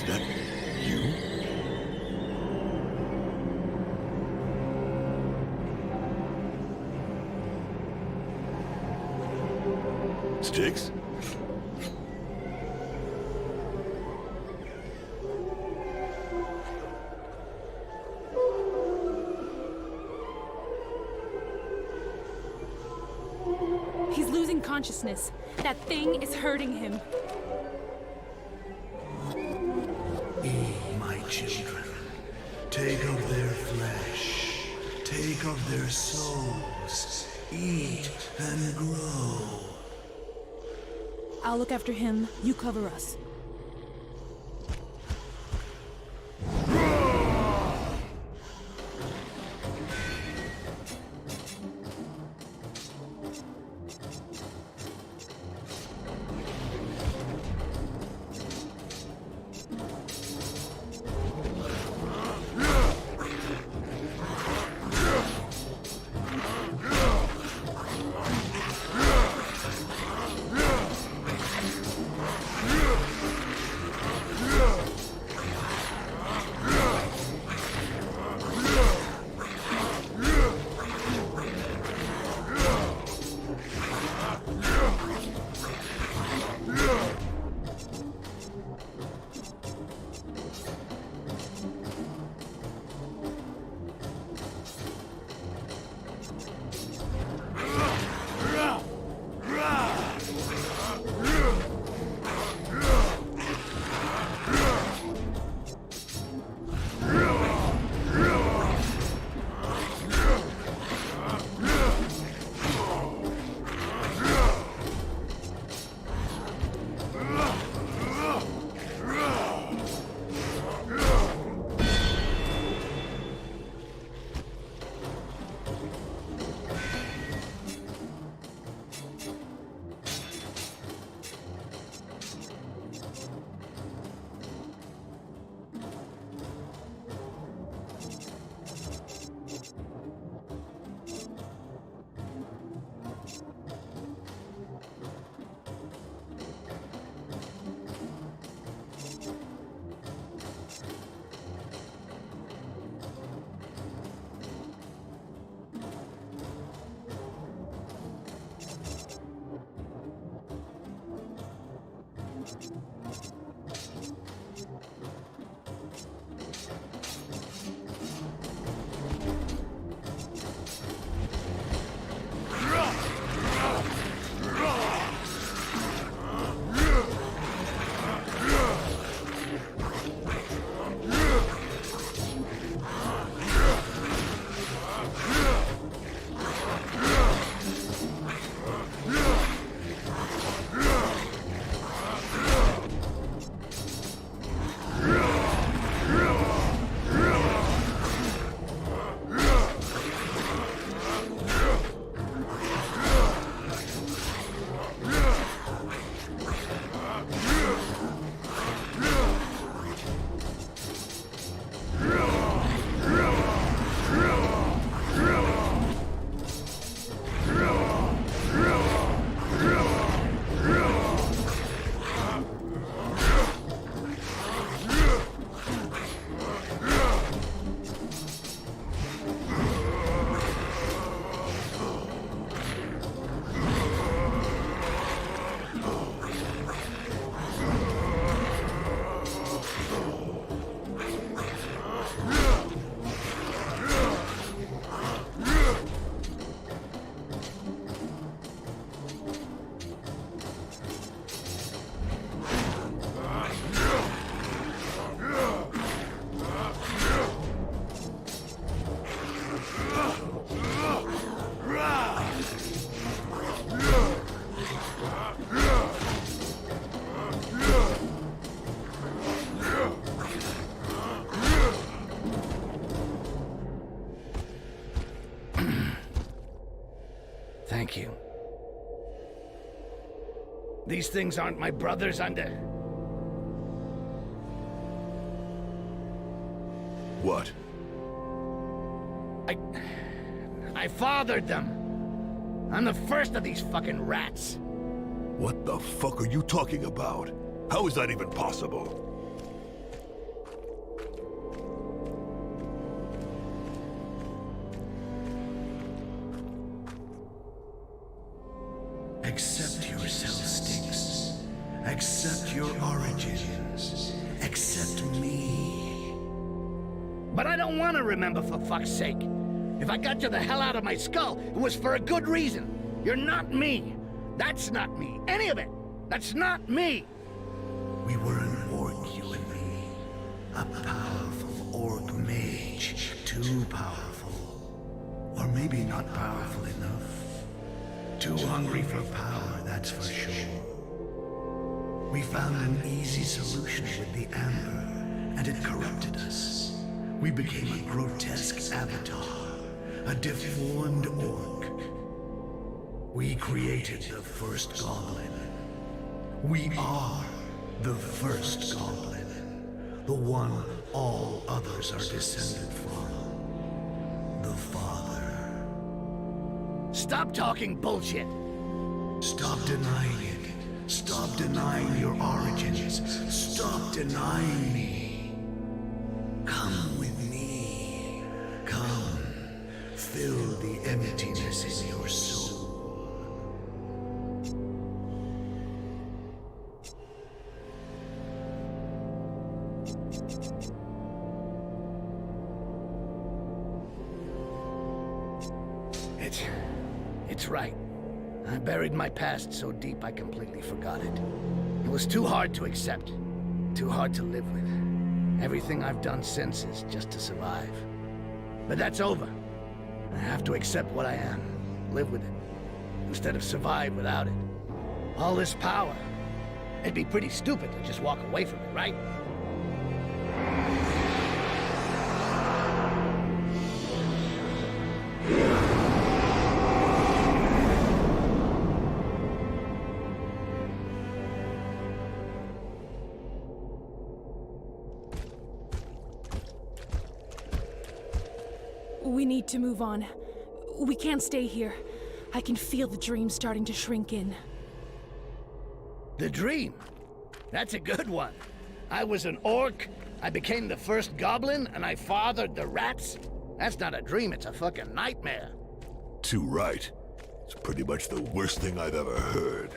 that you? Sticks? He's losing consciousness. That thing is hurting him. My children, take of their flesh, take of their souls, eat and grow. I'll look after him. You cover us. Thank you. These things aren't my brothers under... What? I fathered them. I'm the first of these fucking rats. What the fuck are you talking about? How is that even possible? Accept yourself, Styx. Accept your origins. Accept me. But I don't want to remember, for fuck's sake. If I got you the hell out of my skull, it was for a good reason. You're not me. That's not me. Any of it. That's not me. We were an orc, you and me. A powerful orc mage. Too powerful. Or maybe not powerful enough. Too hungry for power, that's for sure. We found an easy solution with the amber, and it corrupted us. We became a grotesque avatar, a deformed orc. We created the first goblin. We are the first goblin, the one all others are descended from. The Father. Stop talking bullshit. Stop denying it. Stop denying your origins. Stop denying me. Come with me. Come. Fill the emptiness in your soul. It's right. I buried my past so deep I completely forgot it. It was too hard to accept. Too hard to live with. Everything I've done since is just to survive. But that's over. I have to accept what I am. Live with it. Instead of survive without it. All this power. It'd be pretty stupid to just walk away from it, right? We need to move on. We can't stay here. I can feel the dream starting to shrink in. The dream? That's a good one. I was an orc, I became the first goblin, and I fathered the rats? That's not a dream, it's a fucking nightmare. Too right. It's pretty much the worst thing I've ever heard.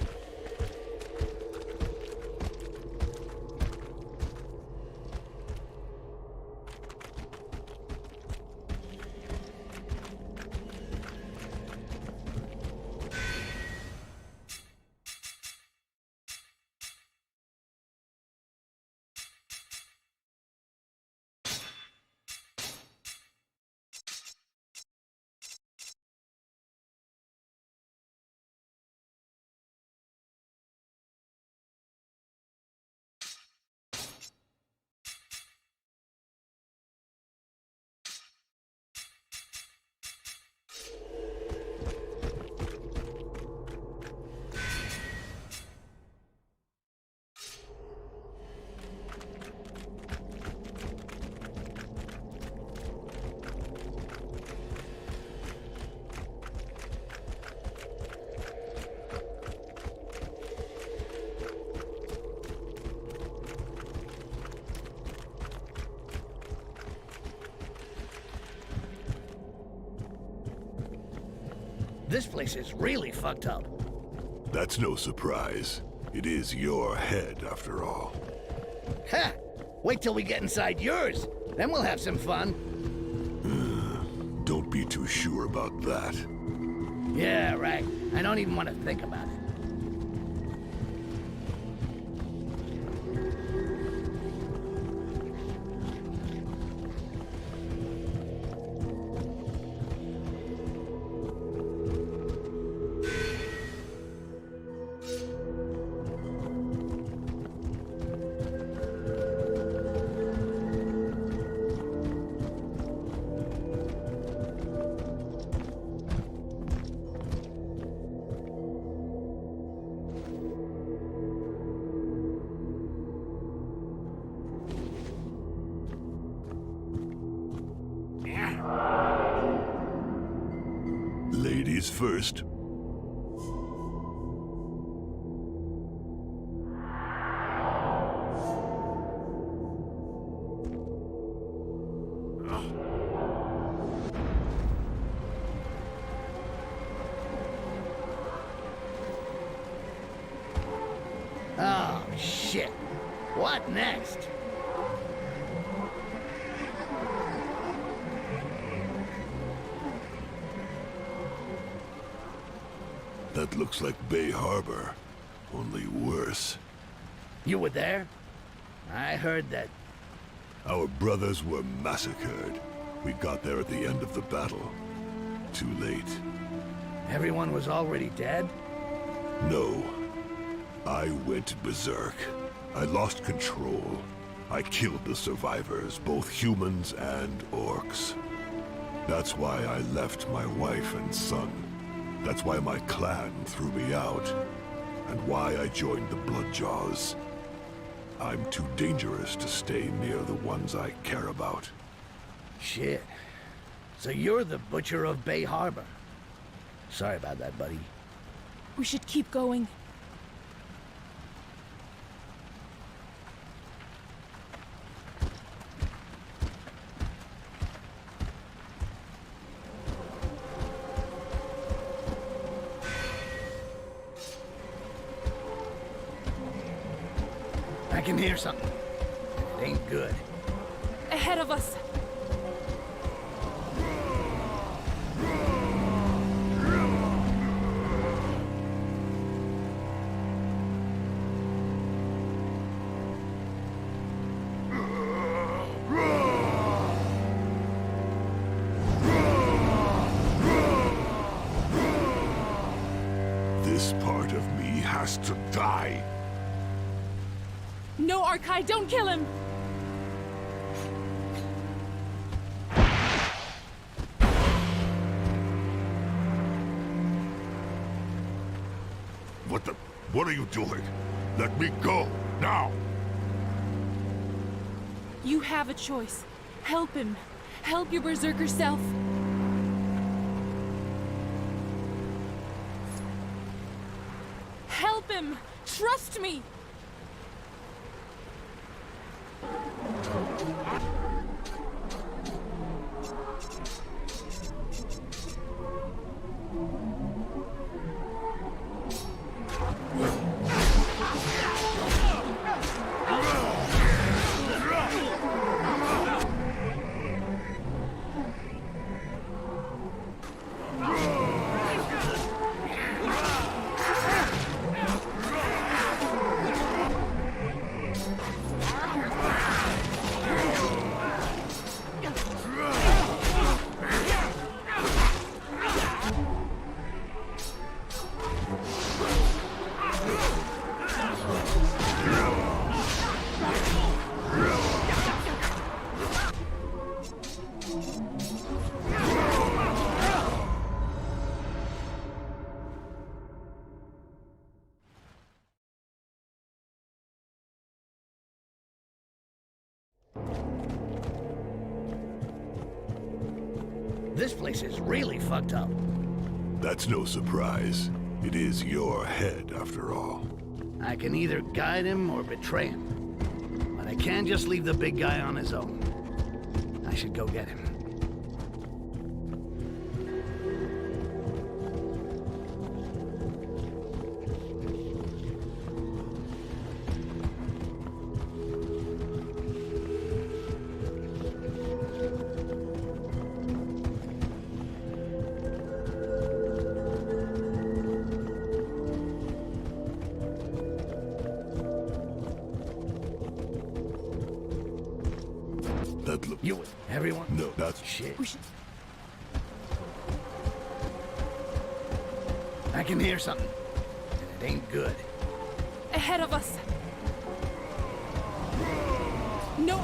This place is really fucked up. That's no surprise. It is your head, after all. Ha! Wait till we get inside yours. Then we'll have some fun. Don't be too sure about that. Yeah, right. I don't even want to think about it. Ladies first. Shit. What next? That looks like Bay Harbor, only worse. You were there? I heard that. Our brothers were massacred. We got there at the end of the battle. Too late. Everyone was already dead? No. I went berserk. I lost control. I killed the survivors, both humans and orcs. That's why I left my wife and son. That's why my clan threw me out. And why I joined the Bloodjaws. I'm too dangerous to stay near the ones I care about. Shit. So you're the Butcher of Bay Harbor. Sorry about that, buddy. We should keep going. I can hear something. It ain't good. Ahead of us. This part of me has to die. No, Arkai, don't kill him! What are you doing? Let me go, now! You have a choice. Help him. Help your berserker self. Help him! Trust me! This place is really fucked up. That's no surprise. It is your head, after all. I can either guide him or betray him. But I can't just leave the big guy on his own. I should go get him. That look. You, everyone? No, that's Shit. We should... I can hear something. It ain't good. Ahead of us. No!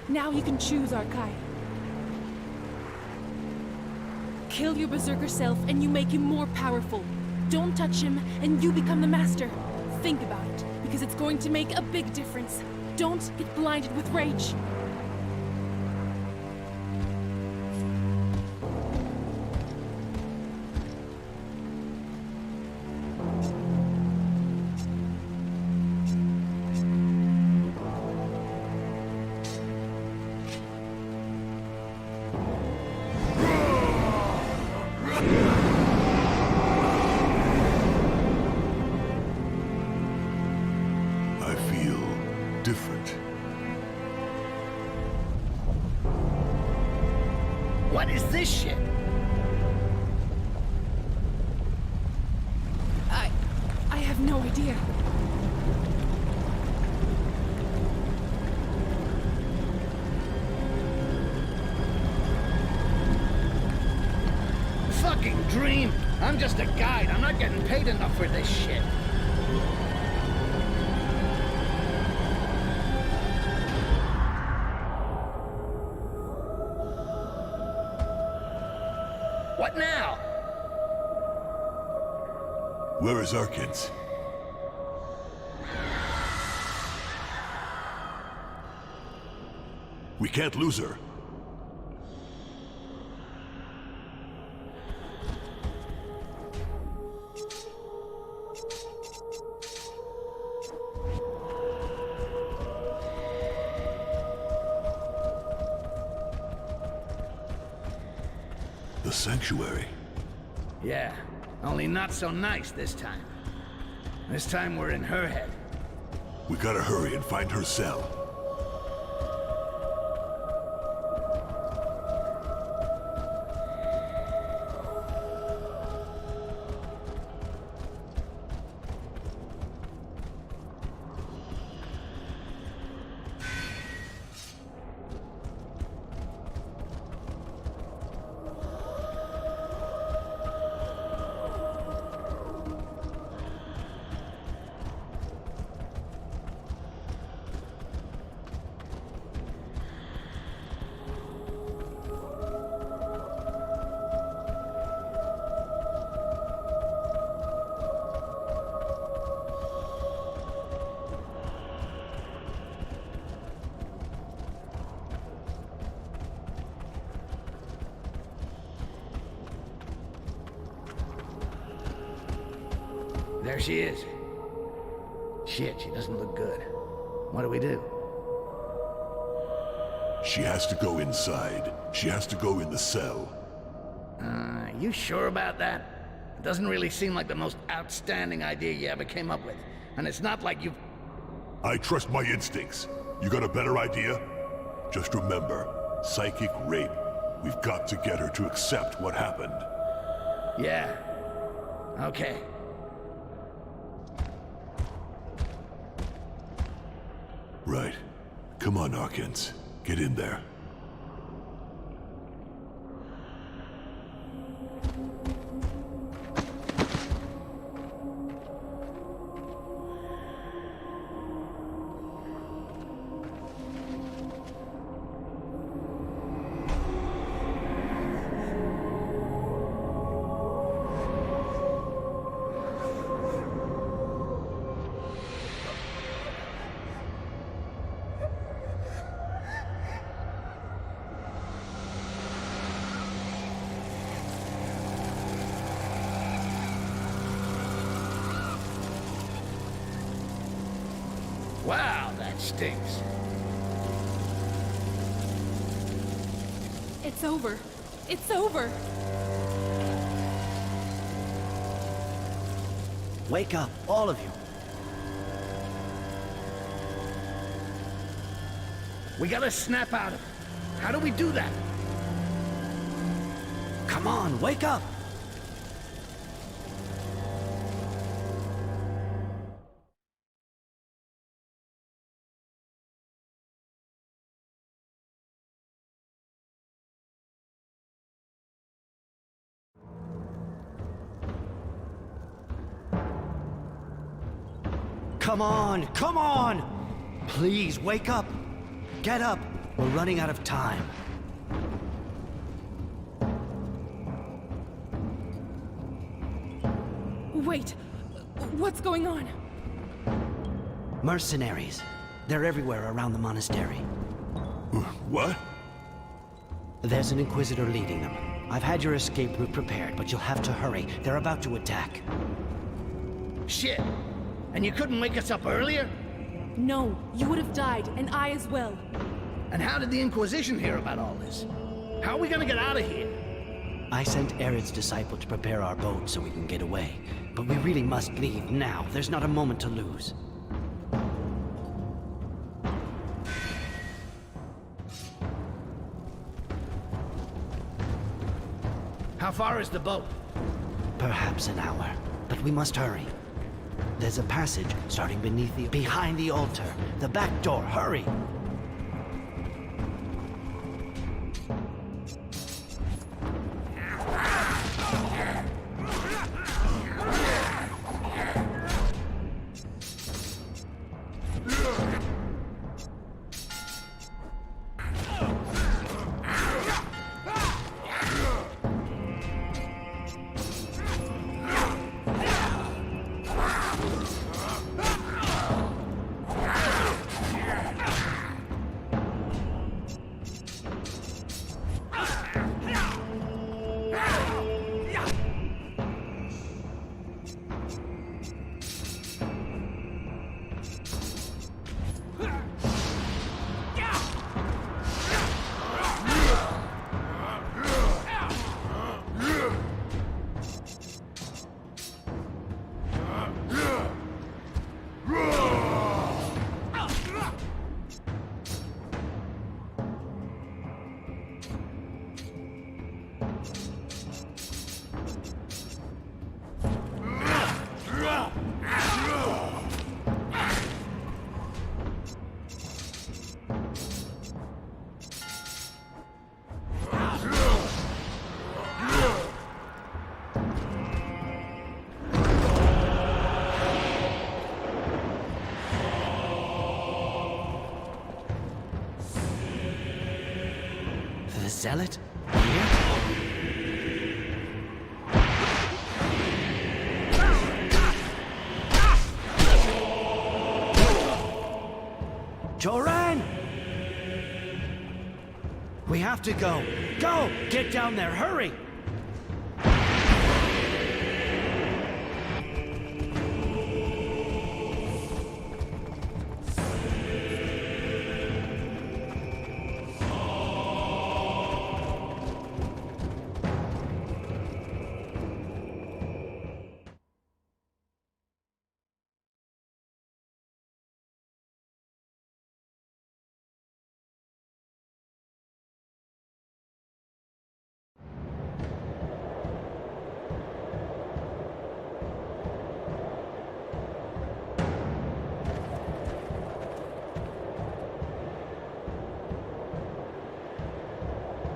Now you can choose, Arkai. Kill your berserker self and you make him more powerful. Don't touch him and you become the master. Think about it, because it's going to make a big difference. Don't get blinded with rage. I feel different. What is this shit? I have no idea. Fucking dream! I'm just a guide. I'm not getting paid enough for this shit. What now? Where is Arkins? We can't lose her. The sanctuary. Yeah, only not so nice this time. This time we're in her head. We gotta hurry and find her cell. There she is. Shit, she doesn't look good. What do we do? She has to go inside. She has to go in the cell. You sure about that? It doesn't really seem like the most outstanding idea you ever came up with. And it's not like you've... I trust my instincts. You got a better idea? Just remember, psychic rape. We've got to get her to accept what happened. Yeah. Okay. Right. Come on, Arkins. Get in there. Wow, that stinks. It's over. It's over. Wake up, all of you. We gotta snap out of it. How do we do that? Come on, wake up! Come on, come on! Please, wake up! Get up! We're running out of time. Wait, what's going on? Mercenaries. They're everywhere around the monastery. What? There's an Inquisitor leading them. I've had your escape route prepared, but you'll have to hurry. They're about to attack. Shit! And you couldn't wake us up earlier? No, you would have died, and I as well. And how did the Inquisition hear about all this? How are we gonna get out of here? I sent Arid's disciple to prepare our boat so we can get away. But we really must leave now. There's not a moment to lose. How far is the boat? Perhaps an hour, but we must hurry. There's a passage starting behind the altar. The back door, hurry! The zealot? Here? Joran! We have to go. Go! Get down there, hurry!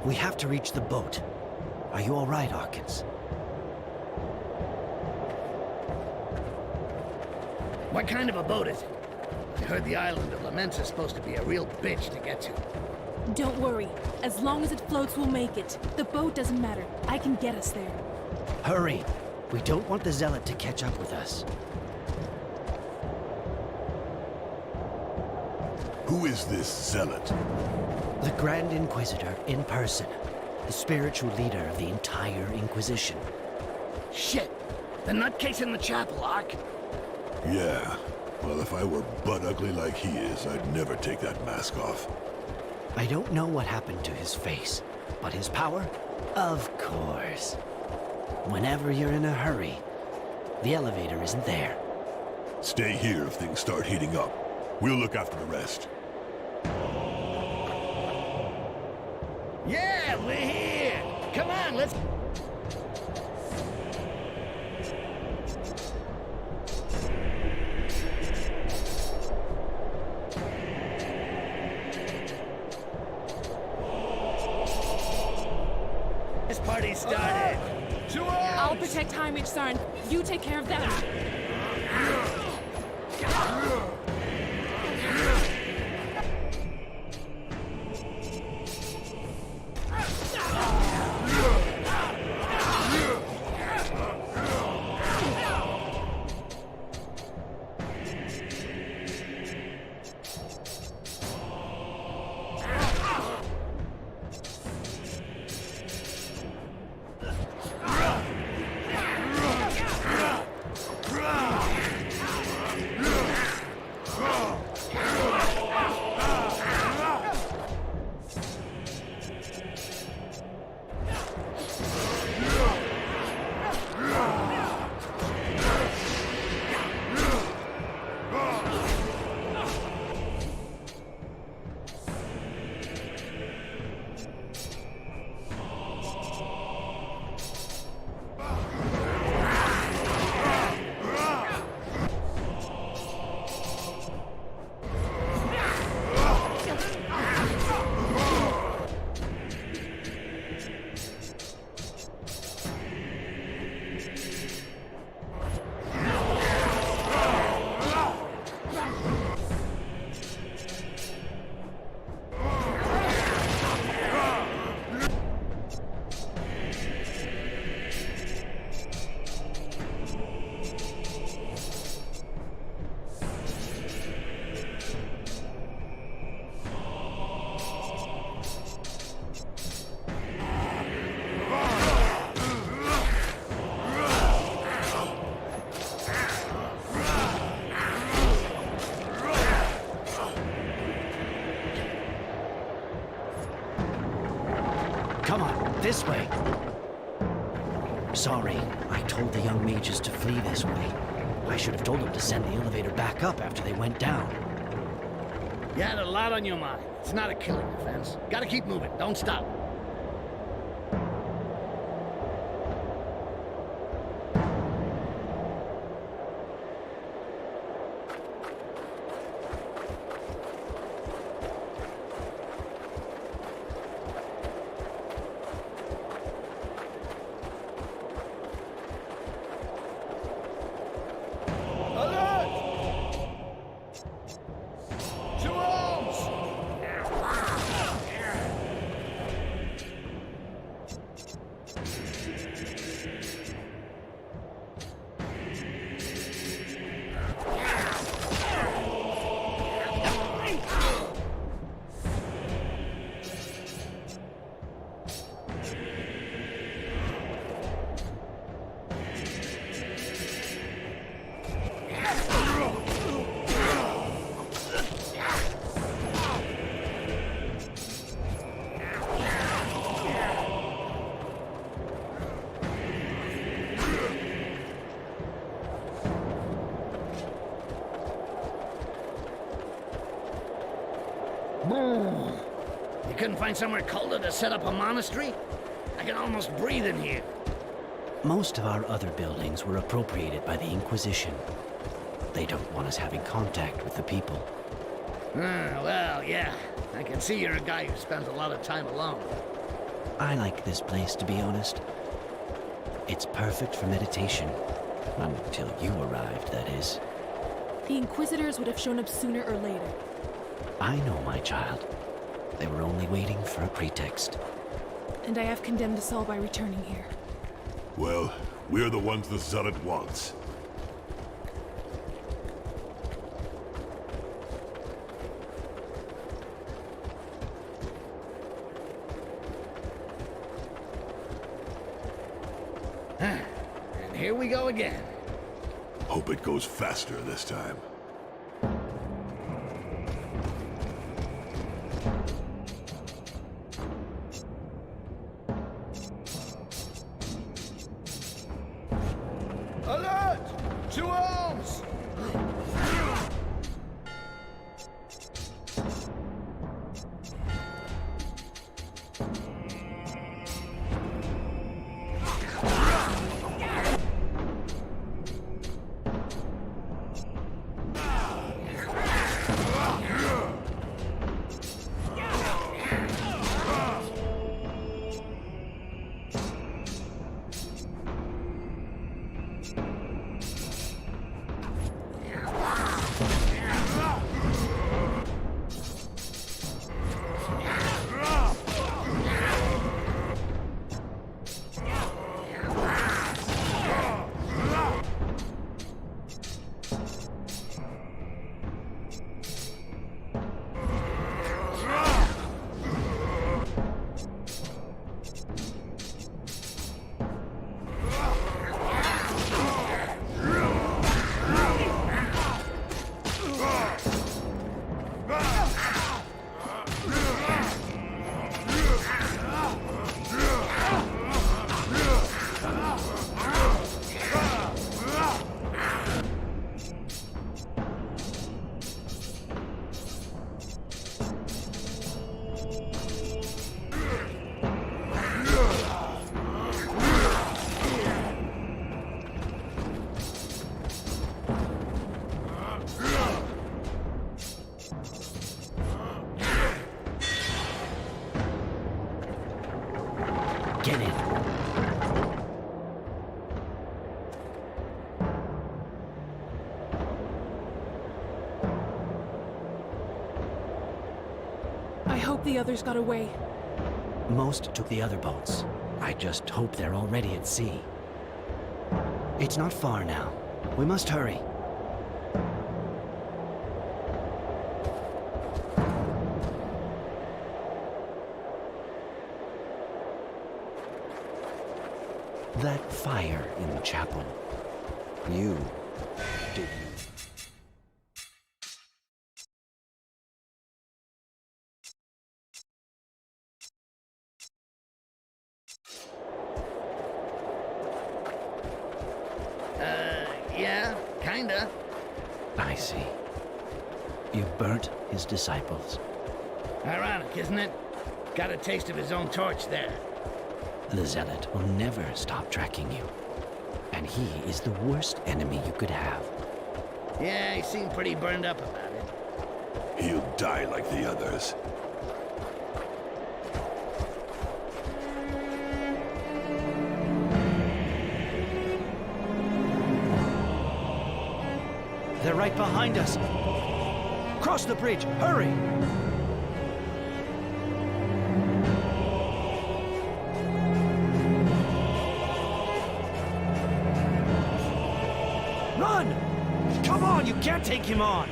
We have to reach the boat. Are you all right, Hawkins? What kind of a boat is it? I heard the island of Laments is supposed to be a real bitch to get to. Don't worry. As long as it floats, we'll make it. The boat doesn't matter. I can get us there. Hurry! We don't want the zealot to catch up with us. Who is this zealot? The Grand Inquisitor in person. The spiritual leader of the entire Inquisition. Shit! The nutcase in the chapel, Ark. Yeah. Well, if I were butt ugly like he is, I'd never take that mask off. I don't know what happened to his face, but his power? Of course. Whenever you're in a hurry, the elevator isn't there. Stay here if things start heating up. We'll look after the rest. Yeah, we're here! Come on, let's... This party started! I'll protect Heinrich Sarn. You take care of them. Come on, this way. Sorry, I told the young mages to flee this way. I should have told them to send the elevator back up after they went down. You had a lot on your mind. It's not a killing offense. Gotta keep moving. Don't stop. You couldn't find somewhere colder to set up a monastery? I can almost breathe in here. Most of our other buildings were appropriated by the Inquisition. They don't want us having contact with the people. Well, yeah. I can see you're a guy who spends a lot of time alone. I like this place, to be honest. It's perfect for meditation. Until you arrived, that is. The Inquisitors would have shown up sooner or later. I know, my child. They were only waiting for a pretext. And I have condemned us all by returning here. Well, we're the ones the Zealot wants. And here we go again. Hope it goes faster this time. Alert! To arms! Get in. the others got away. Most took the other boats. I just hope they're already at sea. It's not far now. We must hurry. That fire in the chapel. You did you? Yeah, kinda. I see. You burnt his disciples. Ironic, isn't it? Got a taste of his own torch there. The Zealot will never stop tracking you. And he is the worst enemy you could have. Yeah, he seemed pretty burned up about it. He'll die like the others. They're right behind us. Cross the bridge, hurry! Run! Come on, you can't take him on!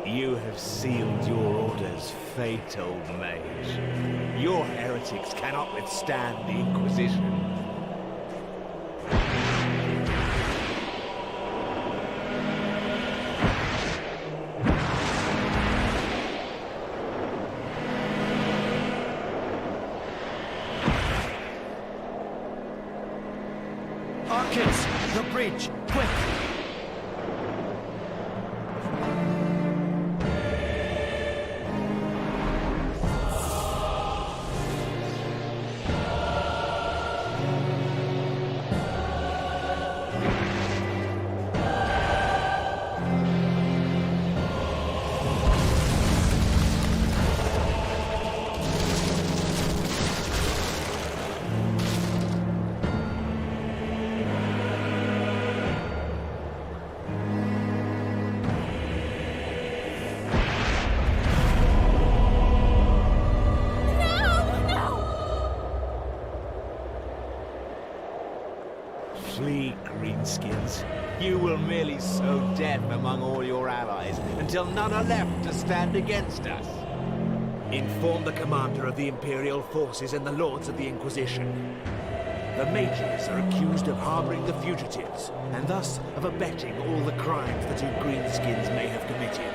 You have sealed your order's fate, old mage. Your heretics cannot withstand the Inquisition. Orcs, the bridge, quick! Flee, greenskins. You will merely sow death among all your allies until none are left to stand against us. Inform the commander of the Imperial forces and the Lords of the Inquisition. The mages are accused of harboring the fugitives, and thus of abetting all the crimes that you greenskins may have committed.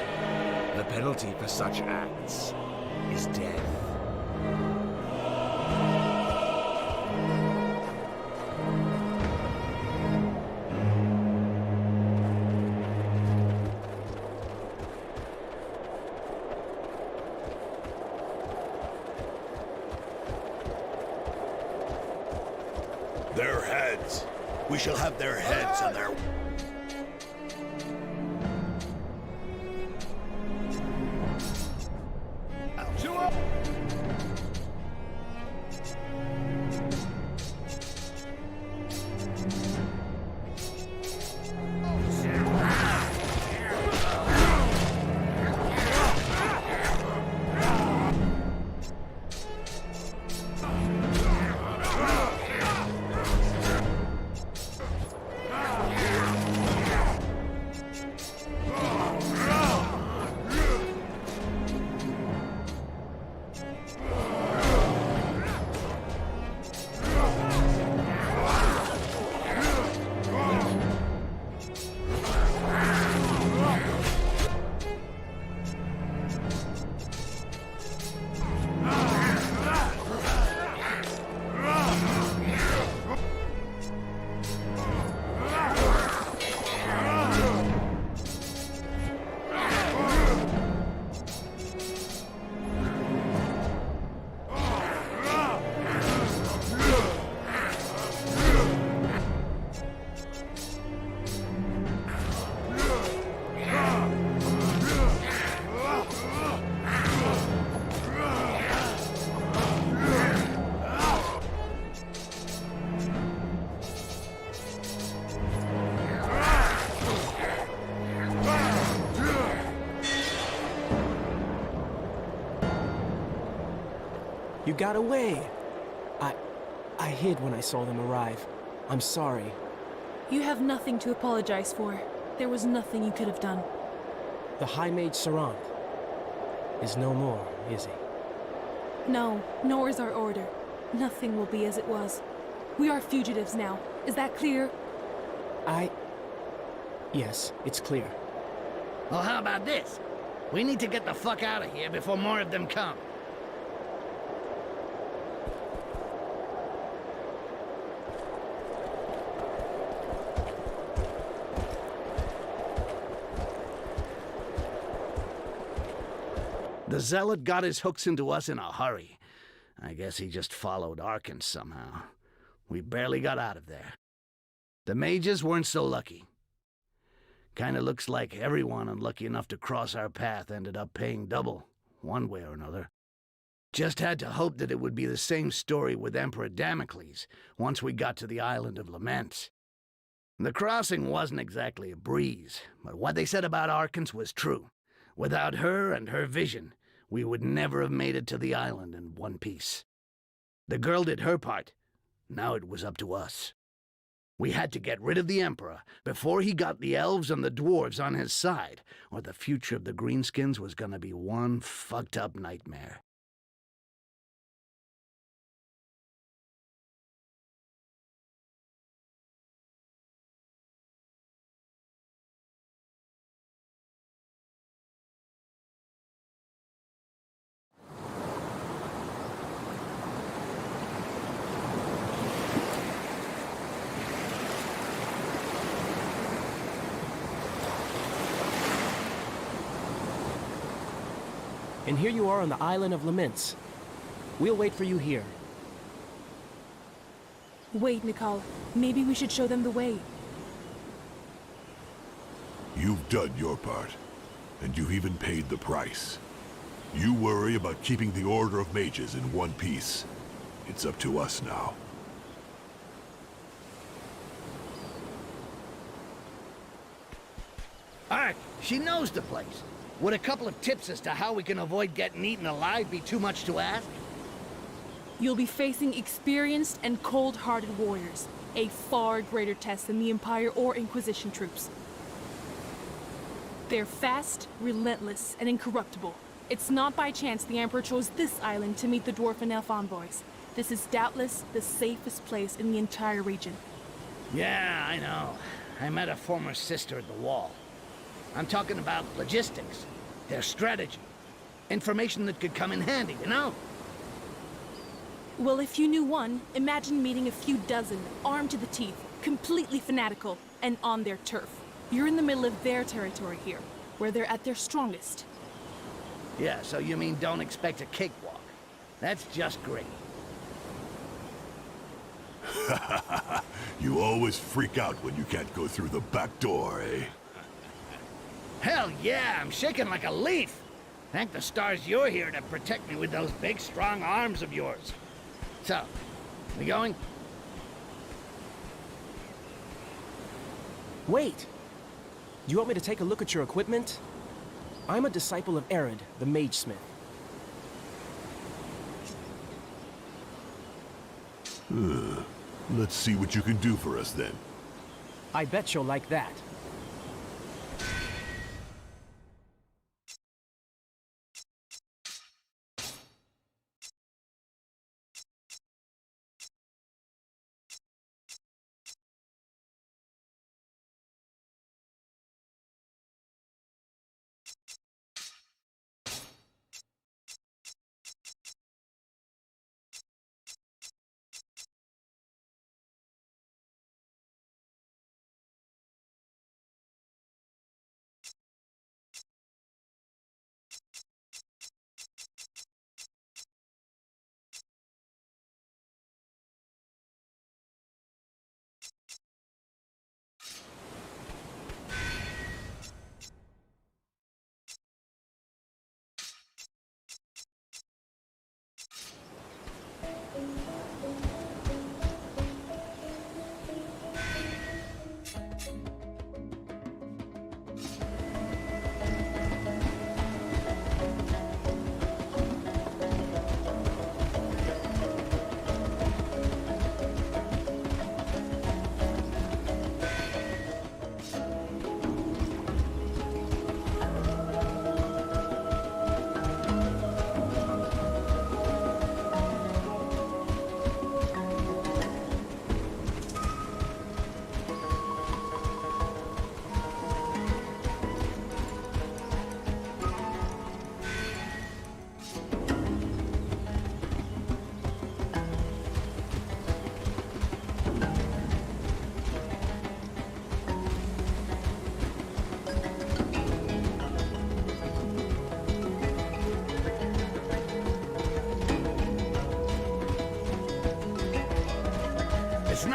The penalty for such acts is death. Their heads. We shall have their heads and their... You got away. I hid when I saw them arrive. I'm sorry. You have nothing to apologize for. There was nothing you could have done. The High Mage Sarant is no more, is he? No, nor is our order. Nothing will be as it was. We are fugitives now. Is that clear? Yes, it's clear. Well, how about this? We need to get the fuck out of here before more of them come. The Zealot got his hooks into us in a hurry. I guess he just followed Arkans somehow. We barely got out of there. The mages weren't so lucky. Kinda looks like everyone unlucky enough to cross our path ended up paying double, one way or another. Just had to hope that it would be the same story with Emperor Damocles once we got to the Island of Lament. The crossing wasn't exactly a breeze, but what they said about Arkans was true. Without her and her vision, we would never have made it to the island in one piece. The girl did her part. Now it was up to us. We had to get rid of the Emperor before he got the elves and the dwarves on his side, or the future of the Greenskins was gonna be one fucked up nightmare. And here you are on the Island of Laments. We'll wait for you here. Wait, Nicole. Maybe we should show them the way. You've done your part, and you've even paid the price. You worry about keeping the Order of Mages in one piece. It's up to us now. Ark, she knows the place. Would a couple of tips as to how we can avoid getting eaten alive be too much to ask? You'll be facing experienced and cold-hearted warriors. A far greater test than the Empire or Inquisition troops. They're fast, relentless, and incorruptible. It's not by chance the Emperor chose this island to meet the dwarf and elf envoys. This is doubtless the safest place in the entire region. Yeah, I know. I met a former sister at the Wall. I'm talking about logistics, their strategy, information that could come in handy, you know? Well, if you knew one, imagine meeting a few dozen, armed to the teeth, completely fanatical, and on their turf. You're in the middle of their territory here, where they're at their strongest. Yeah, so you mean don't expect a cakewalk. That's just great. You always freak out when you can't go through the back door, eh? Hell yeah, I'm shaking like a leaf. Thank the stars you're here to protect me with those big, strong arms of yours. So, we going? Wait! Do you want me to take a look at your equipment? I'm a disciple of Arid, the Mage Smith. Let's see what you can do for us then. I bet you'll like that.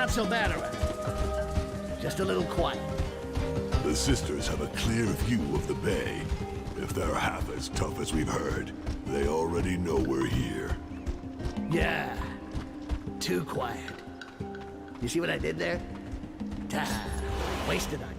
not so bad around here. Just a little quiet. The sisters have a clear view of the bay. If they're half as tough as we've heard, they already know we're here. Yeah, too quiet. You see what I did there? Wasted on you.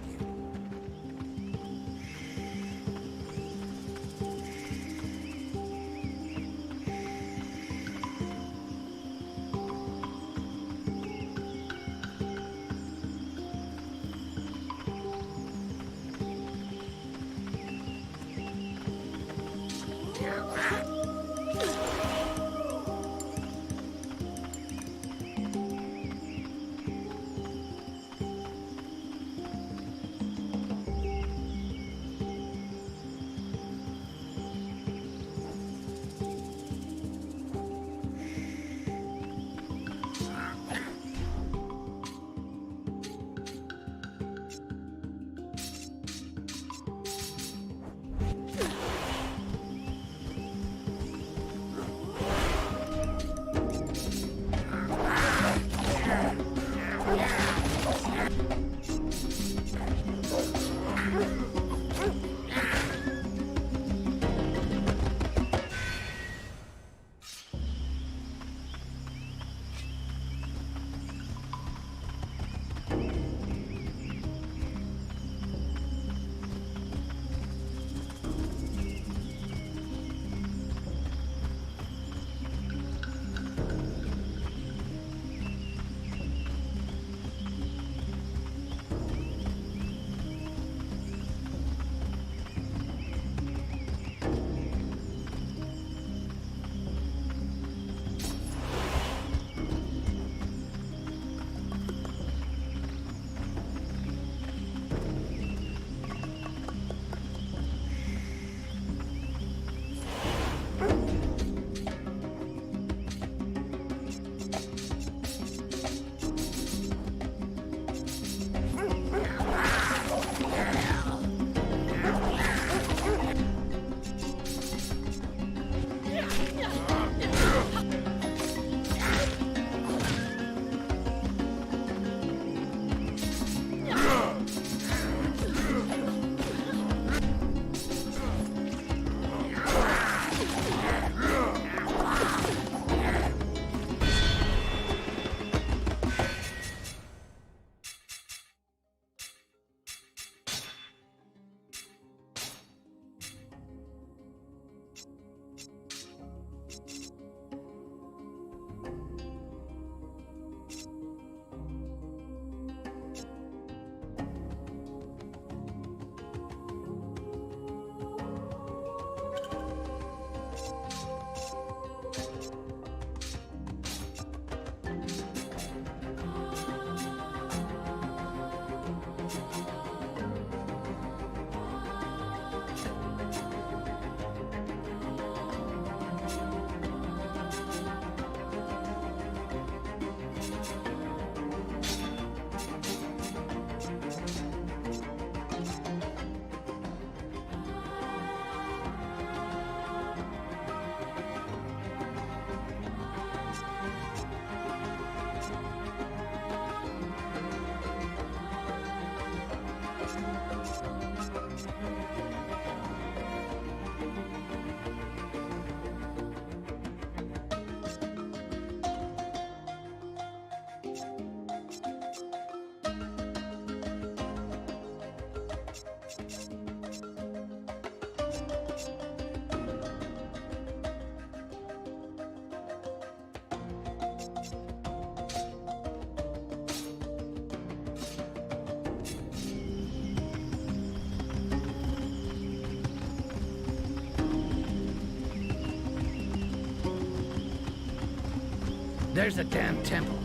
There's the damn temple.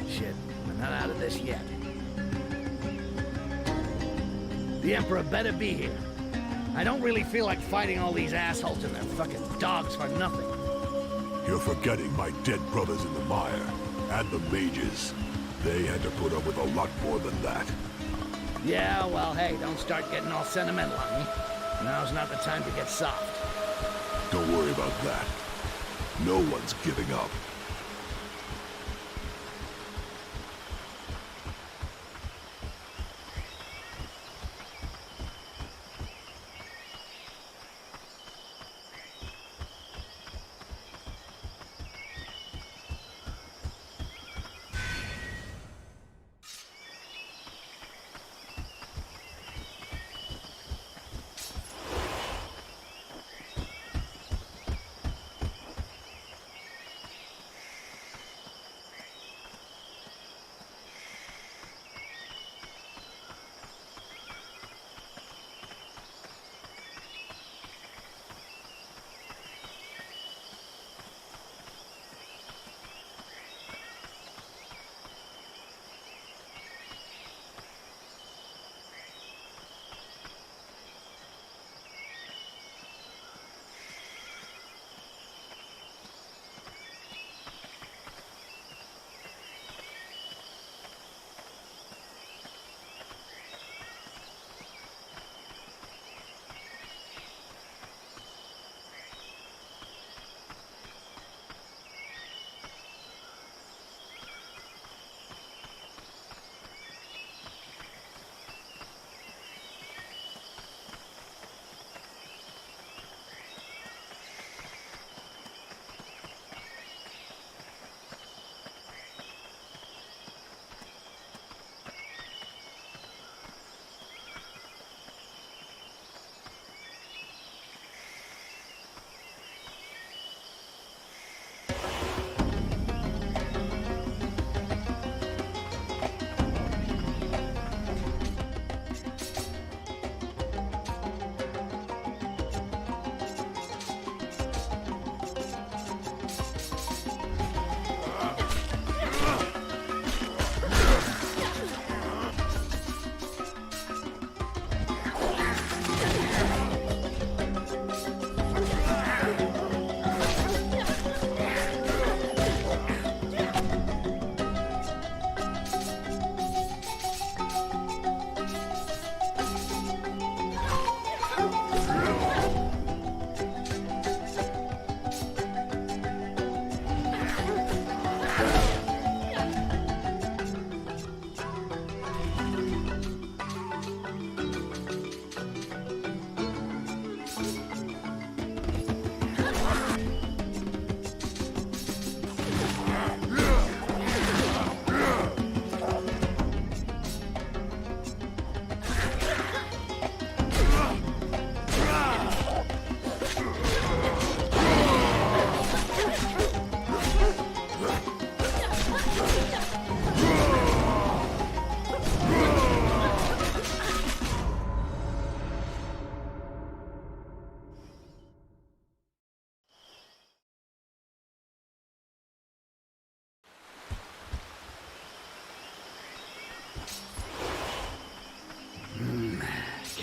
Shit, we're not out of this yet. The Emperor better be here. I don't really feel like fighting all these assholes and their fucking dogs for nothing. You're forgetting my dead brothers in the mire, and the mages. They had to put up with a lot more than that. Yeah, well, hey, don't start getting all sentimental on me. Now's not the time to get soft. Don't worry about that. No one's giving up.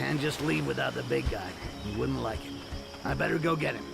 Can't just leave without the big guy. He wouldn't like it. I better go get him.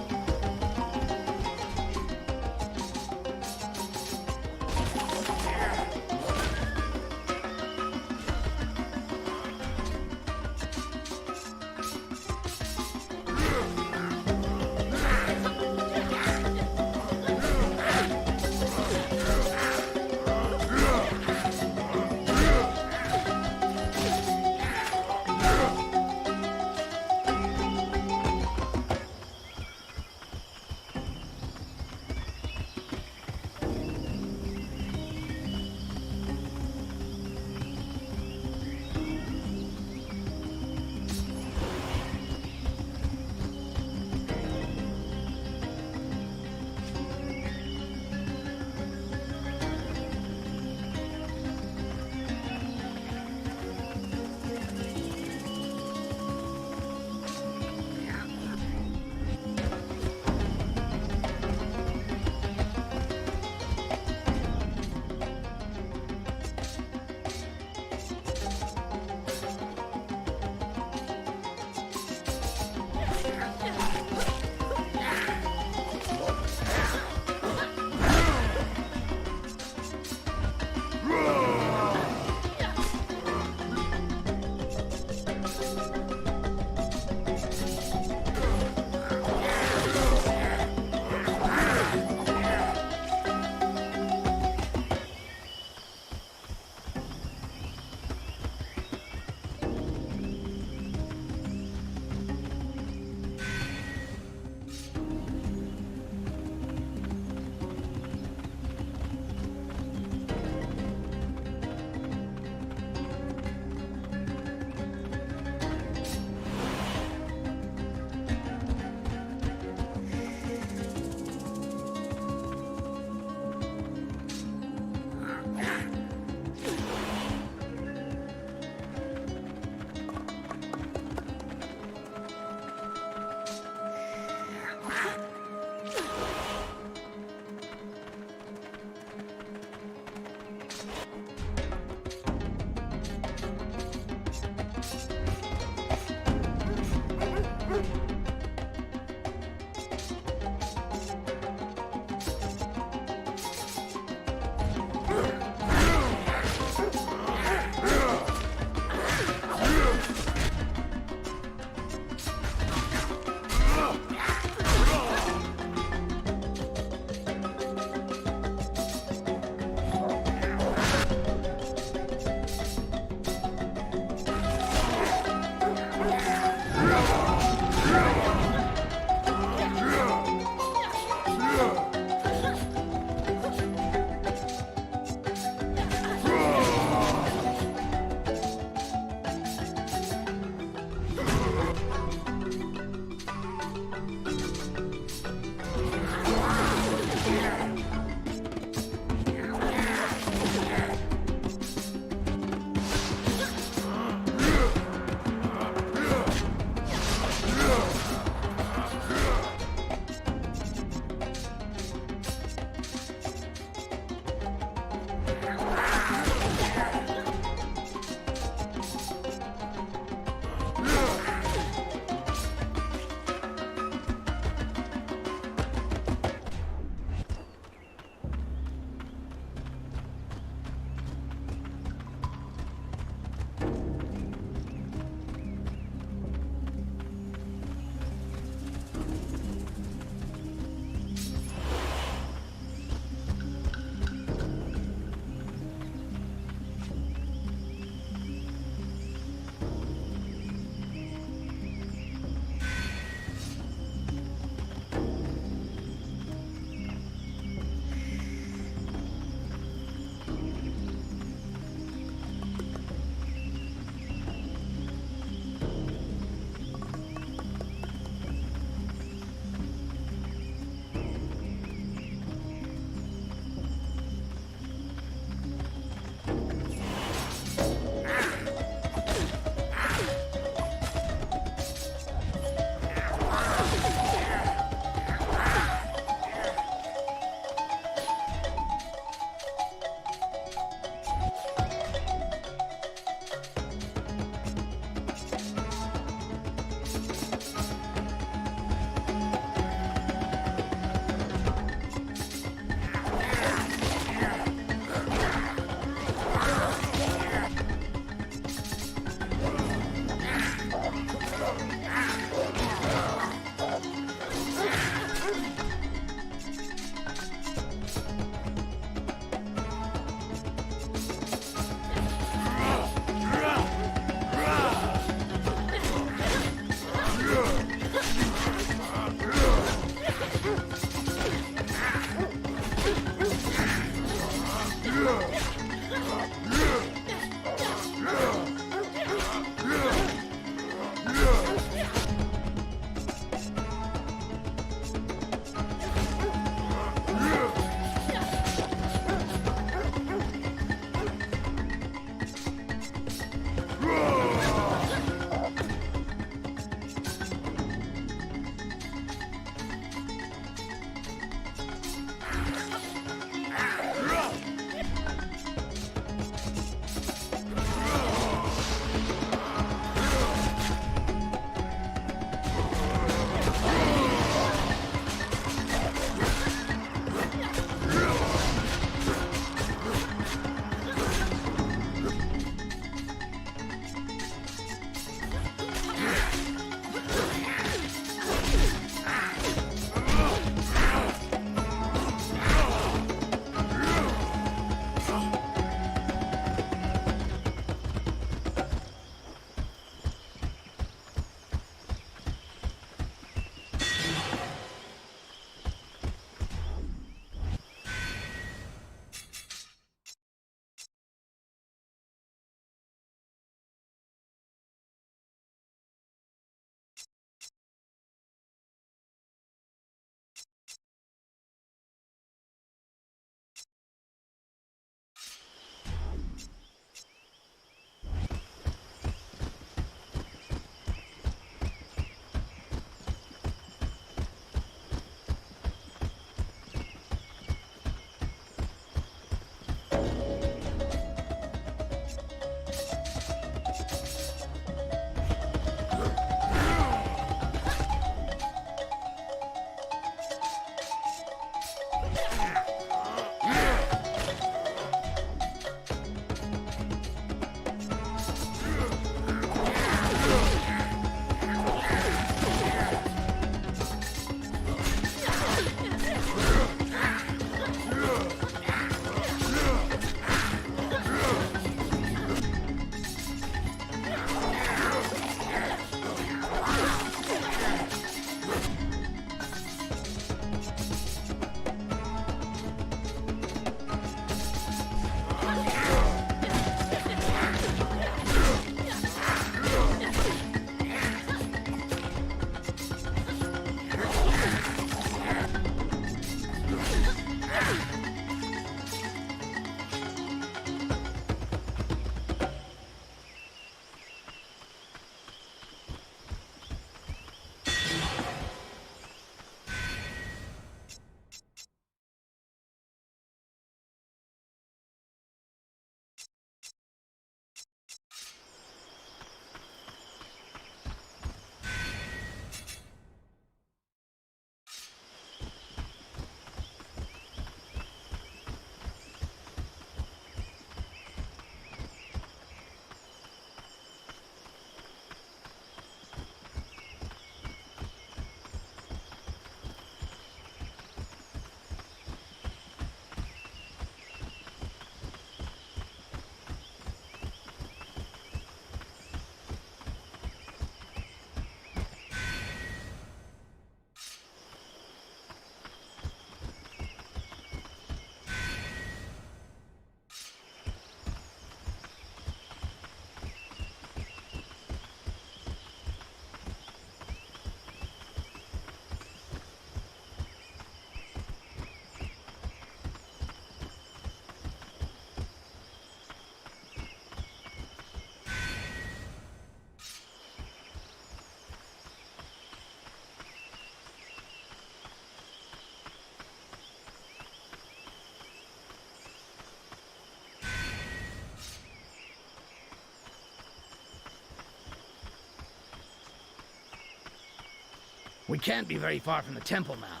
We can't be very far from the temple now.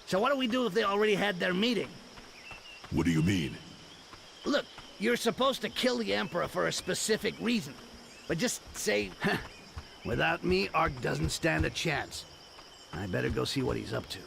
So what do we do if they already had their meeting? What do you mean? Look, you're supposed to kill the Emperor for a specific reason. But just say, without me, Ark doesn't stand a chance. I better go see what he's up to.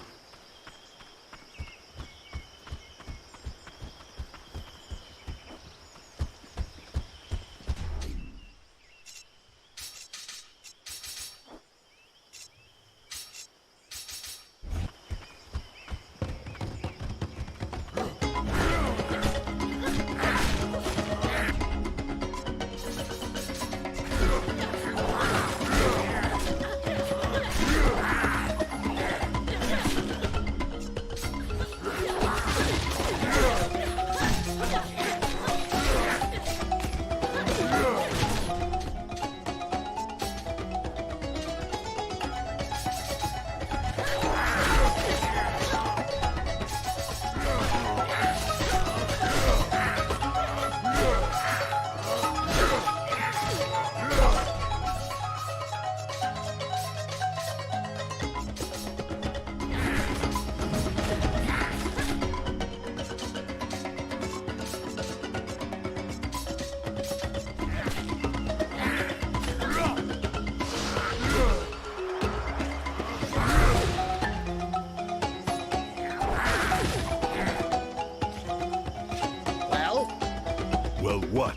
Well, what?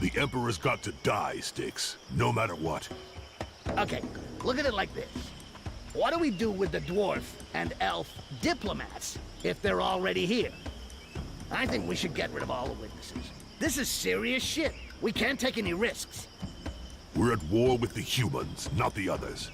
The Emperor's got to die, Styx. No matter what. Okay, look at it like this. What do we do with the dwarf and elf diplomats if they're already here? I think we should get rid of all the witnesses. This is serious shit. We can't take any risks. We're at war with the humans, not the others.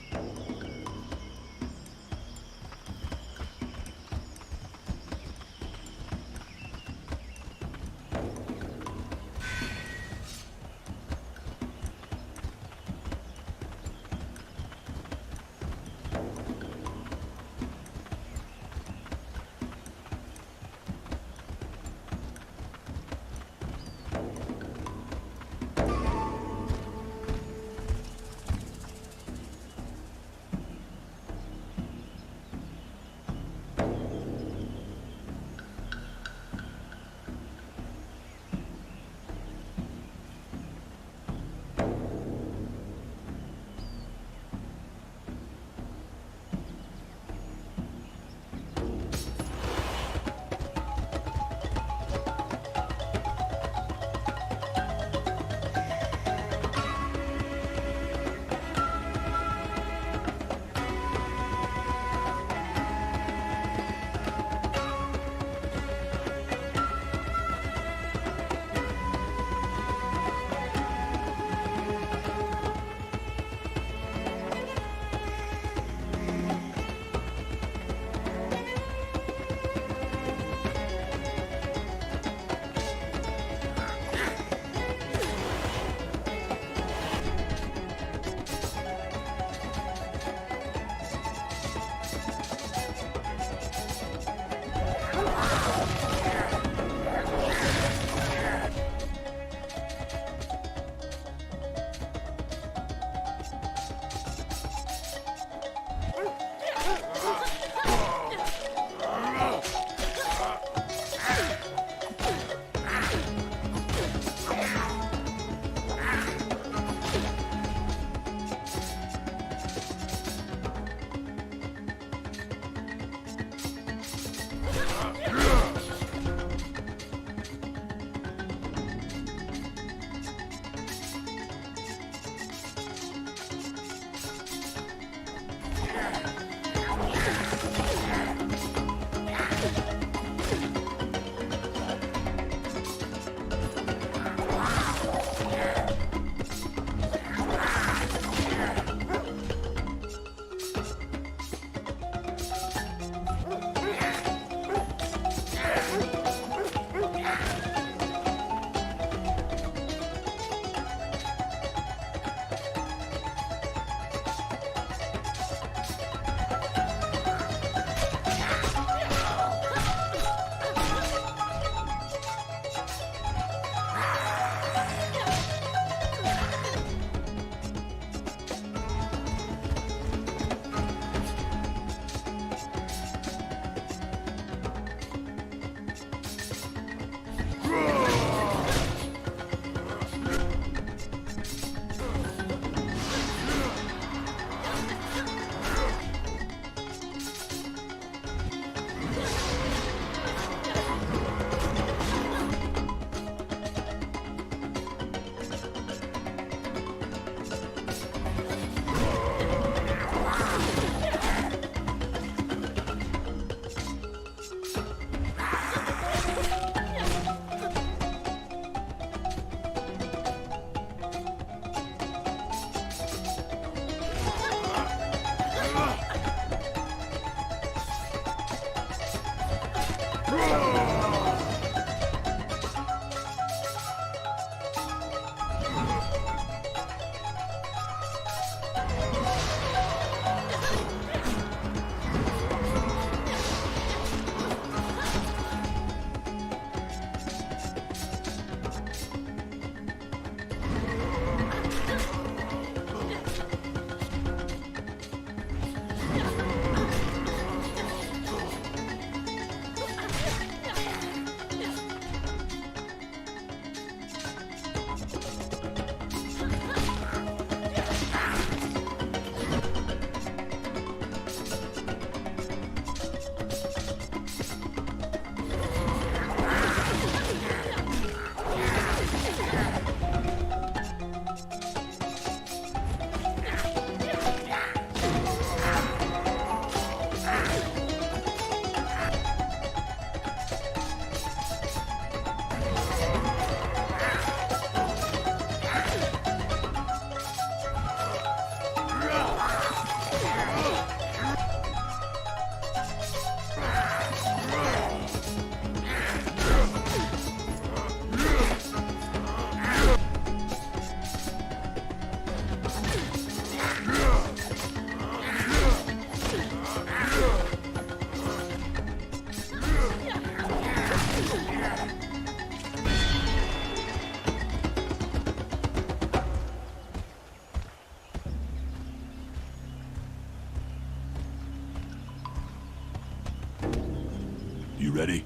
You ready?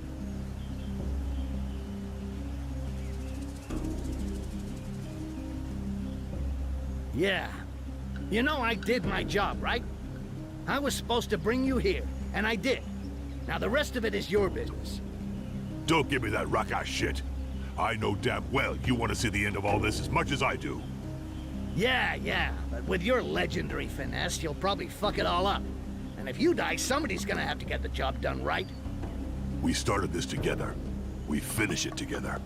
Yeah. You know I did my job, right? I was supposed to bring you here, and I did. Now the rest of it is your business. Don't give me that rock-ass shit. I know damn well you want to see the end of all this as much as I do. Yeah, but with your legendary finesse, you'll probably fuck it all up. And if you die, somebody's gonna have to get the job done right. We started this together. We finish it together.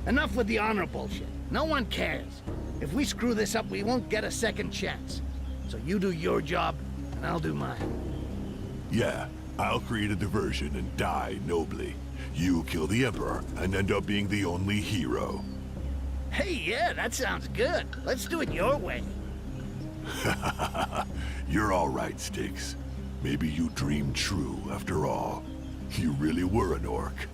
Enough with the honor bullshit. No one cares. If we screw this up, we won't get a second chance. So you do your job, and I'll do mine. Yeah, I'll create a diversion and die nobly. You kill the Emperor and end up being the only hero. Hey, yeah, that sounds good. Let's do it your way. You're all right, Styx. Maybe you dreamed true after all. You really were an orc.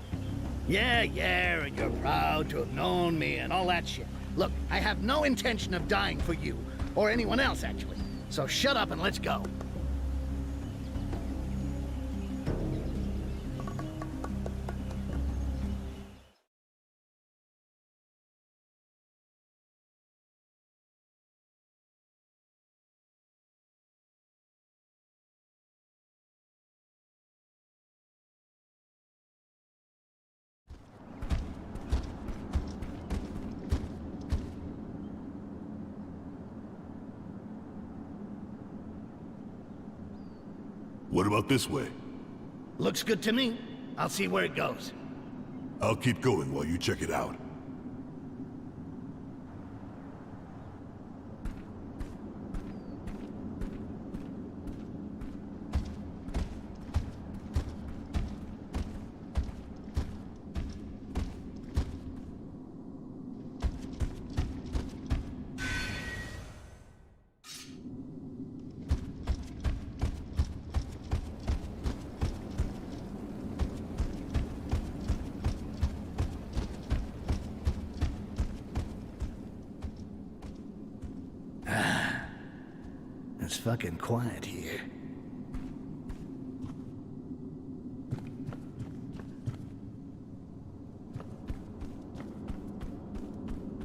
Yeah, and you're proud to have known me and all that shit. Look, I have no intention of dying for you, or anyone else, actually. So shut up and let's go. What about this way? Looks good to me. I'll see where it goes. I'll keep going while you check it out. It's fucking quiet here.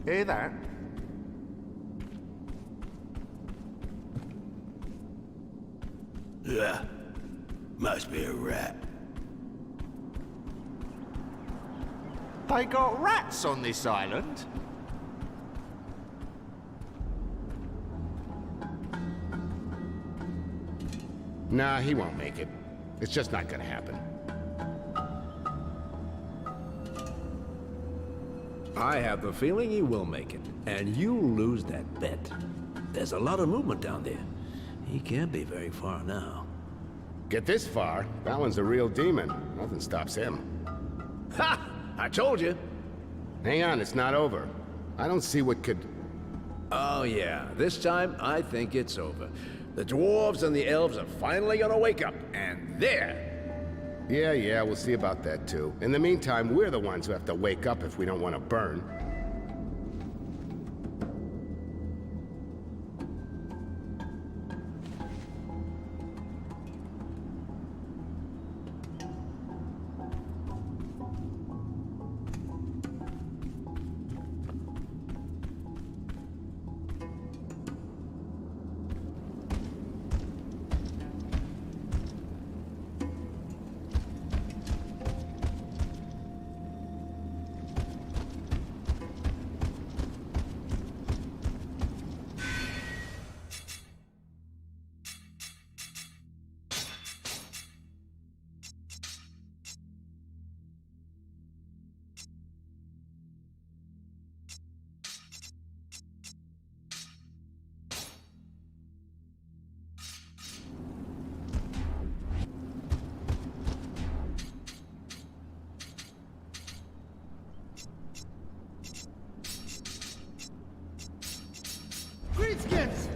Hey there. Yeah, must be a rat. They got rats on this island? Nah, he won't make it. It's just not gonna happen. I have the feeling he will make it, and you'll lose that bet. There's a lot of movement down there. He can't be very far now. Get this far, Balin's a real demon. Nothing stops him. Ha! I told you. Hang on, it's not over. I don't see what could... Oh yeah, this time I think it's over. The dwarves and the elves are finally gonna wake up, and there! Yeah, we'll see about that too. In the meantime, we're the ones who have to wake up if we don't want to burn. Greenskins!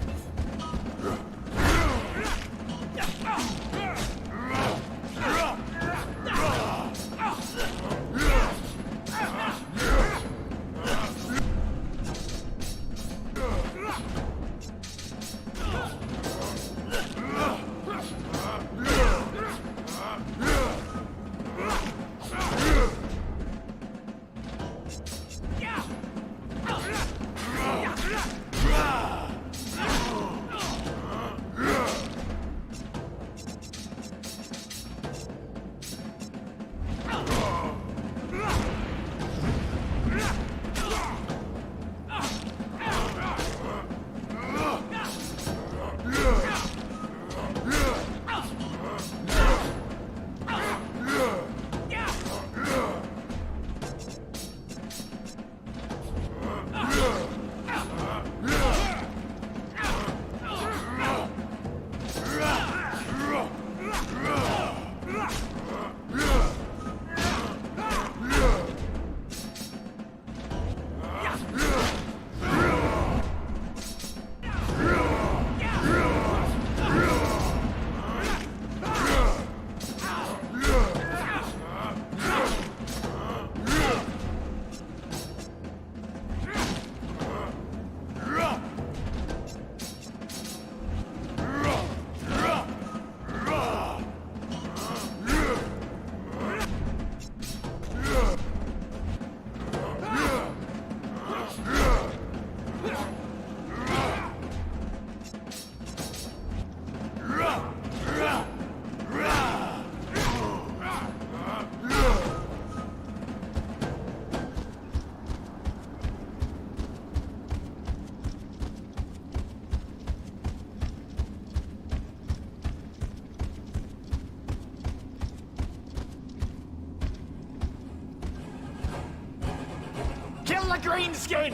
Kill the greenskin!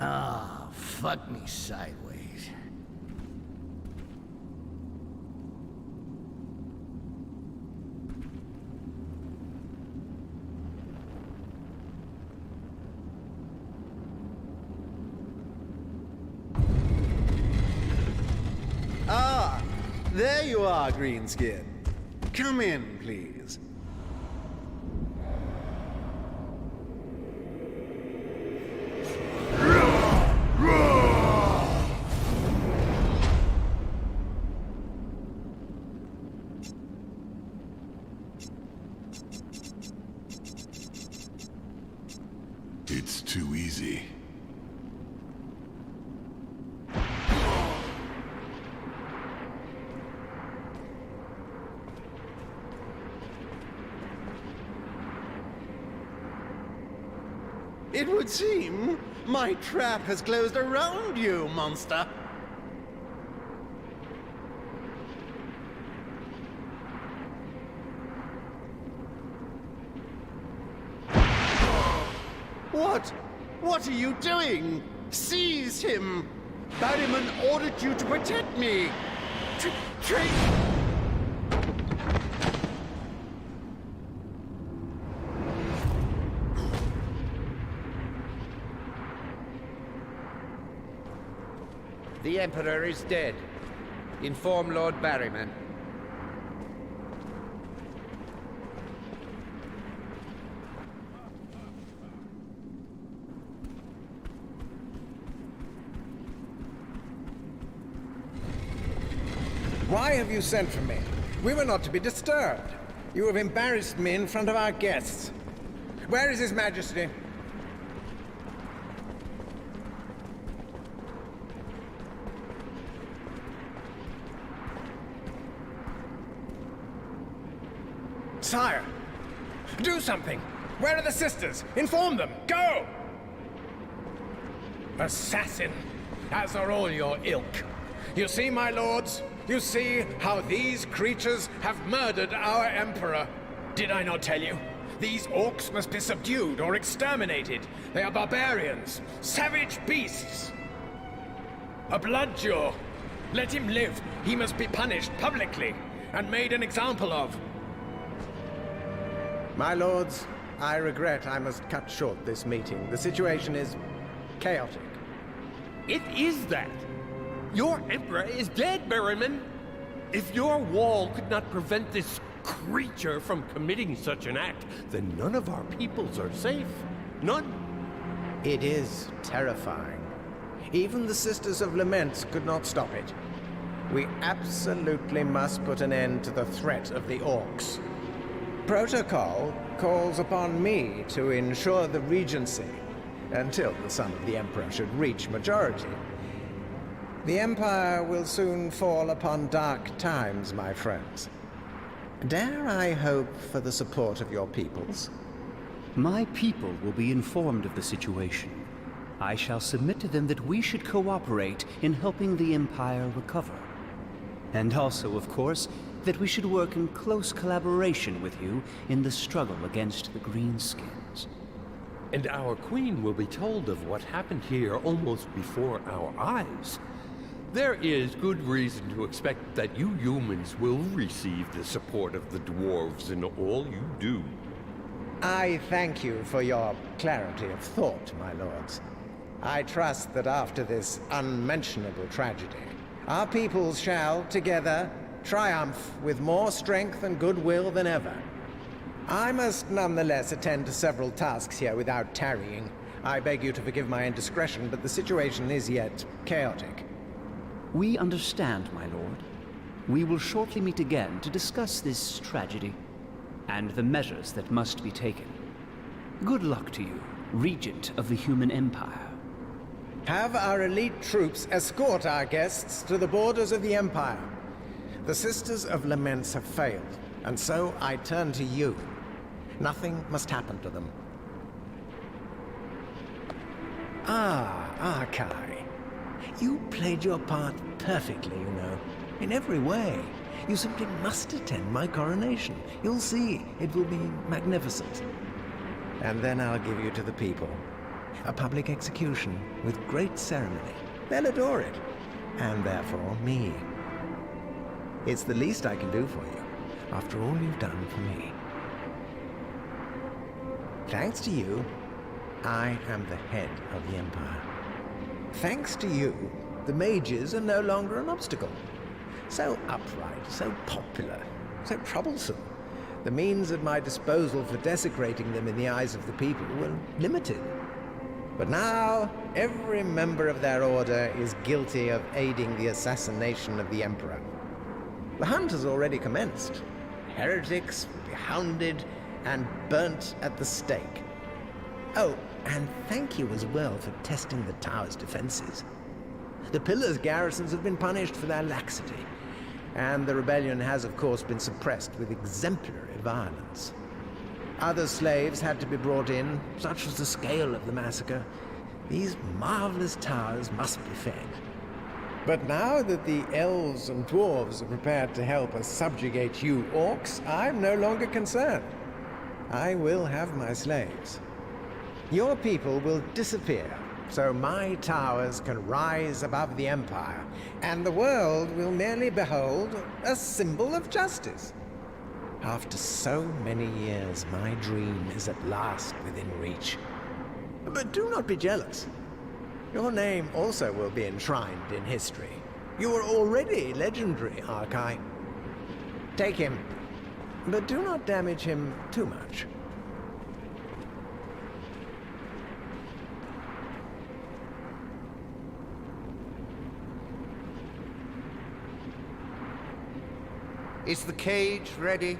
Ah, fuck me sideways. There you are, Greenskin. Come in, please. It's too easy. It would seem my trap has closed around you, monster. What are you doing? Seize him! Barryman ordered you to protect me! The Emperor is dead. Inform Lord Barryman. Why have you sent for me? We were not to be disturbed. You have embarrassed me in front of our guests. Where is His Majesty? Sire, do something! Where are the sisters? Inform them! Go! Assassin, as are all your ilk. You see, my lords? You see how these creatures have murdered our Emperor? Did I not tell you? These orcs must be subdued or exterminated. They are barbarians, savage beasts. A bloodjaw. Let him live. He must be punished publicly and made an example of. My lords, I regret I must cut short this meeting. The situation is chaotic. It is that. Your Emperor is dead, Barryman. If your wall could not prevent this creature from committing such an act, then none of our peoples are safe. None. It is terrifying. Even the Sisters of Lament could not stop it. We absolutely must put an end to the threat of the Orcs. Protocol calls upon me to ensure the regency until the son of the Emperor should reach majority. The Empire will soon fall upon dark times, my friends. Dare I hope for the support of your peoples? My people will be informed of the situation. I shall submit to them that we should cooperate in helping the Empire recover. And also, of course, that we should work in close collaboration with you in the struggle against the Greenskins. And our queen will be told of what happened here almost before our eyes. There is good reason to expect that you humans will receive the support of the dwarves in all you do. I thank you for your clarity of thought, my lords. I trust that after this unmentionable tragedy, our peoples shall, together, triumph with more strength and goodwill than ever. I must nonetheless attend to several tasks here without tarrying. I beg you to forgive my indiscretion, but the situation is yet chaotic. We understand, my lord. We will shortly meet again to discuss this tragedy and the measures that must be taken. Good luck to you, Regent of the Human Empire. Have our elite troops escort our guests to the borders of the Empire. The Sisters of Laments have failed, and so I turn to you. Nothing must happen to them. Arkai. You played your part perfectly, you know. In every way. You simply must attend my coronation. You'll see, it will be magnificent. And then I'll give you to the people. A public execution with great ceremony. They'll adore it. And therefore, me. It's the least I can do for you, after all you've done for me. Thanks to you, I am the head of the Empire. Thanks to you, the mages are no longer an obstacle. So upright, so popular, so troublesome. The means at my disposal for desecrating them in the eyes of the people were limited. But now, every member of their order is guilty of aiding the assassination of the Emperor. The hunt has already commenced. Heretics will be hounded and burnt at the stake. Oh, and thank you as well for testing the tower's defenses. The Pillar's garrisons have been punished for their laxity, and the rebellion has, of course, been suppressed with exemplary violence. Other slaves had to be brought in, such was the scale of the massacre. These marvelous towers must be fed. But now that the elves and dwarves are prepared to help us subjugate you orcs, I'm no longer concerned. I will have my slaves. Your people will disappear, so my towers can rise above the Empire, and the world will merely behold a symbol of justice. After so many years, my dream is at last within reach. But do not be jealous. Your name also will be enshrined in history. You are already legendary, Arkai. Take him, but do not damage him too much. Is the cage ready?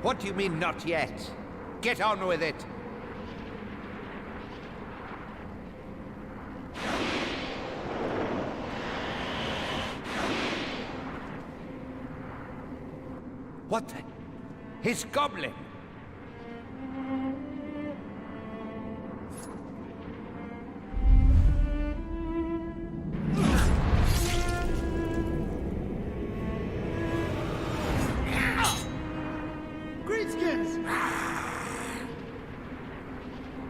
What do you mean, not yet? Get on with it! What the? His goblin!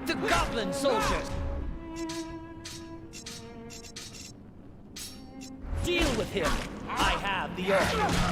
The goblin soldiers! Deal with him! I have the orc!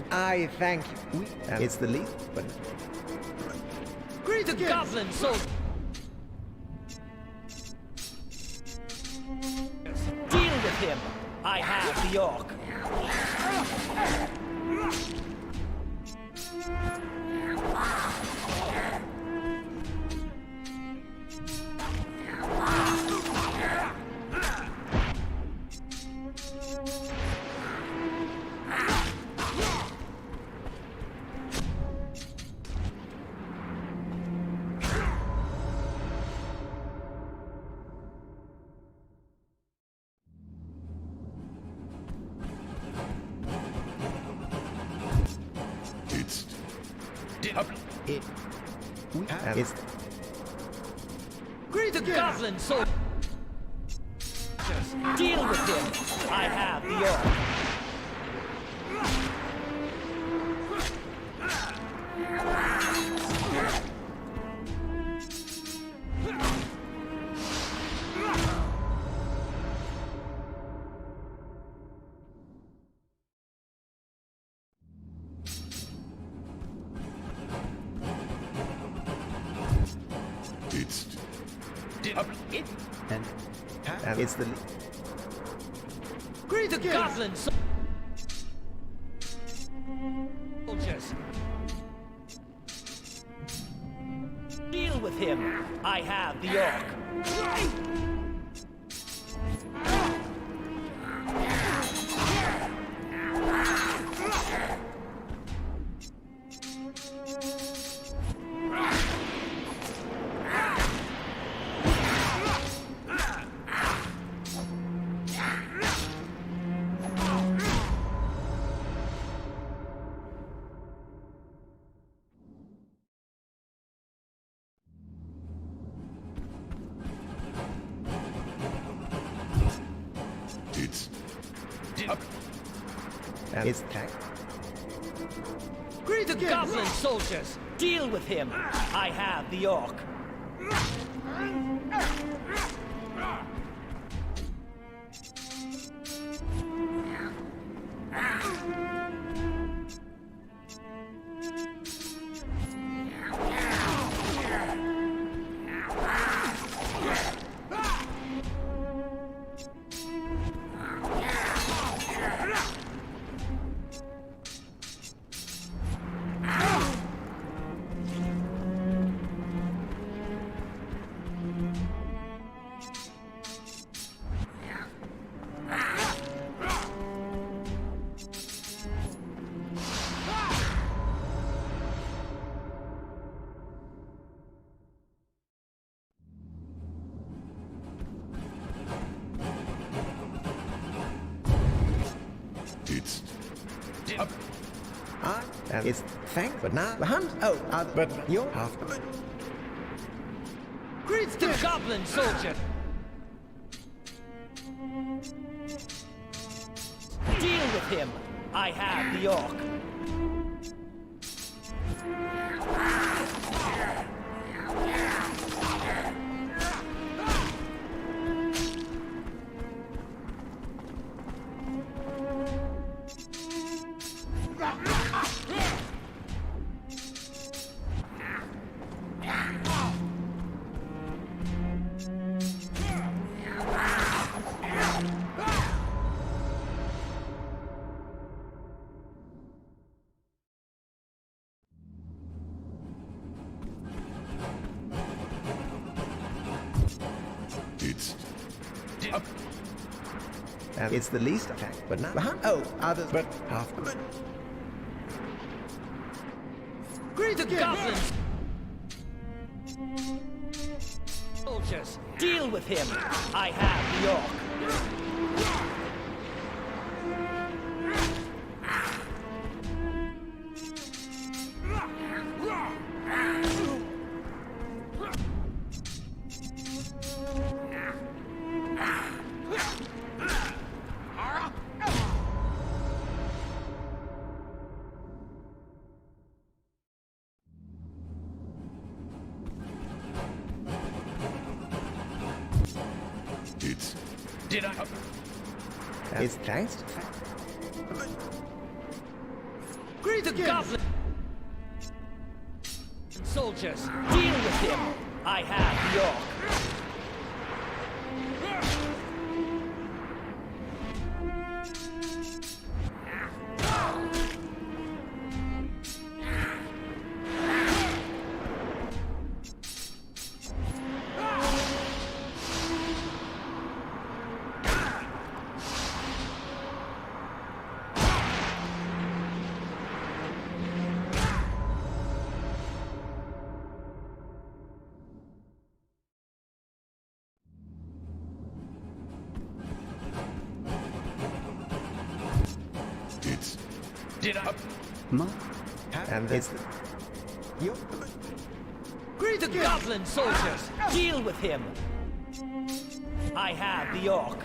I thank you. It's the least, but... The goblin soldier! Deal with him! I have the orc! It's the goblin soldier! Deal with him! I have the orc! It's the... The goblin soldiers! Deal with him! I have the orc! And it's tank. The goblin soldiers! Deal with him! I have the orc. It's... And it's thank, but not the hunt. Oh, but you're half. The goblin soldier! Deal with him! I have the orc. It's... And it's the least attack, but not the hunt. Oh, others, but half. The goblins! Soldiers, deal with him! I have the orc. It's... Did I? It's thanks. The goblin! Soldiers, deal with him! I have the orc. It's... Did I? And it's you. The goblin soldiers, deal with him! I have the orc.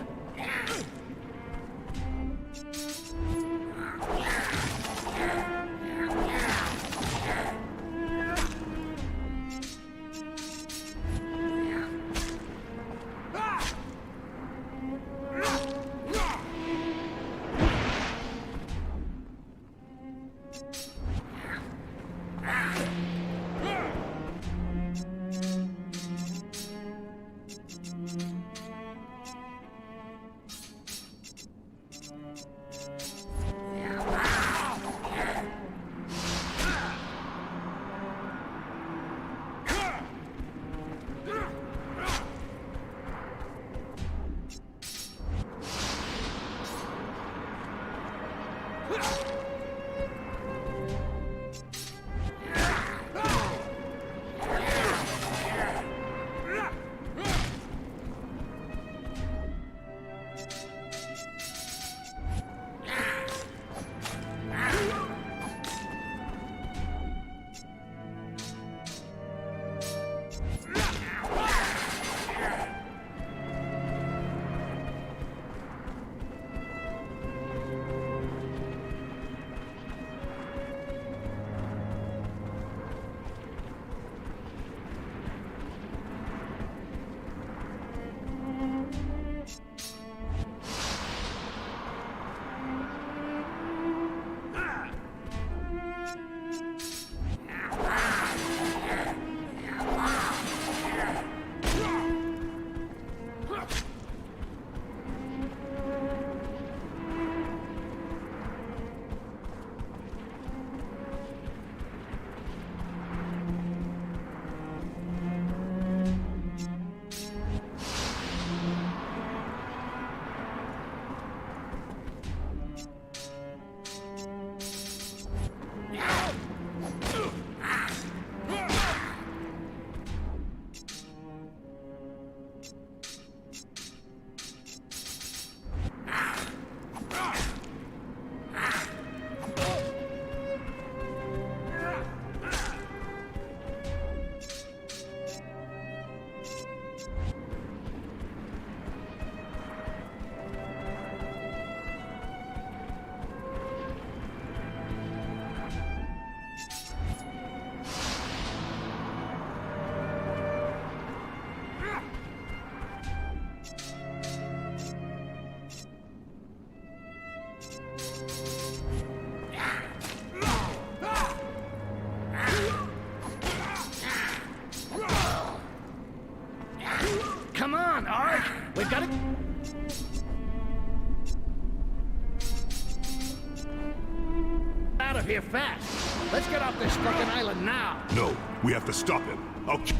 of here fast. Let's get off this fucking island now. No, we have to stop him. I'll kill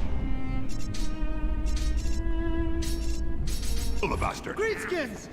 the bastard. Greenskins!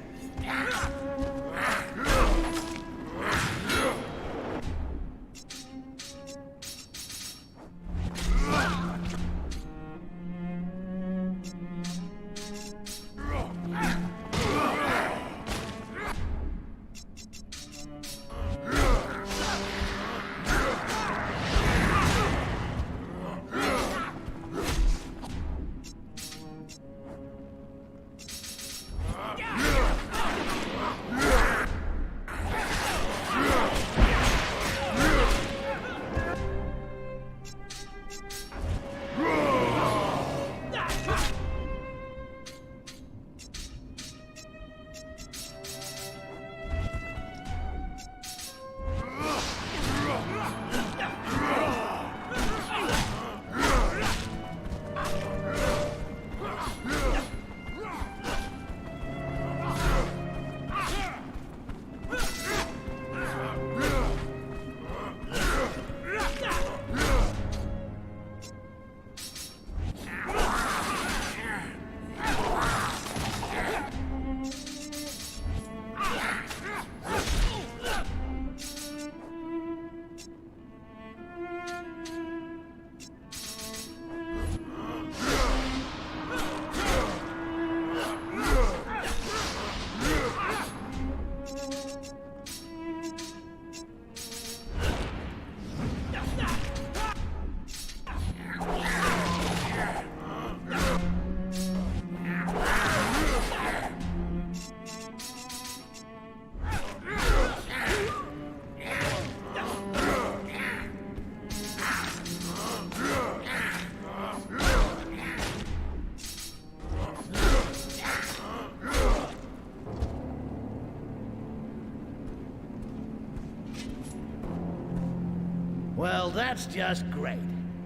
Well, that's just great.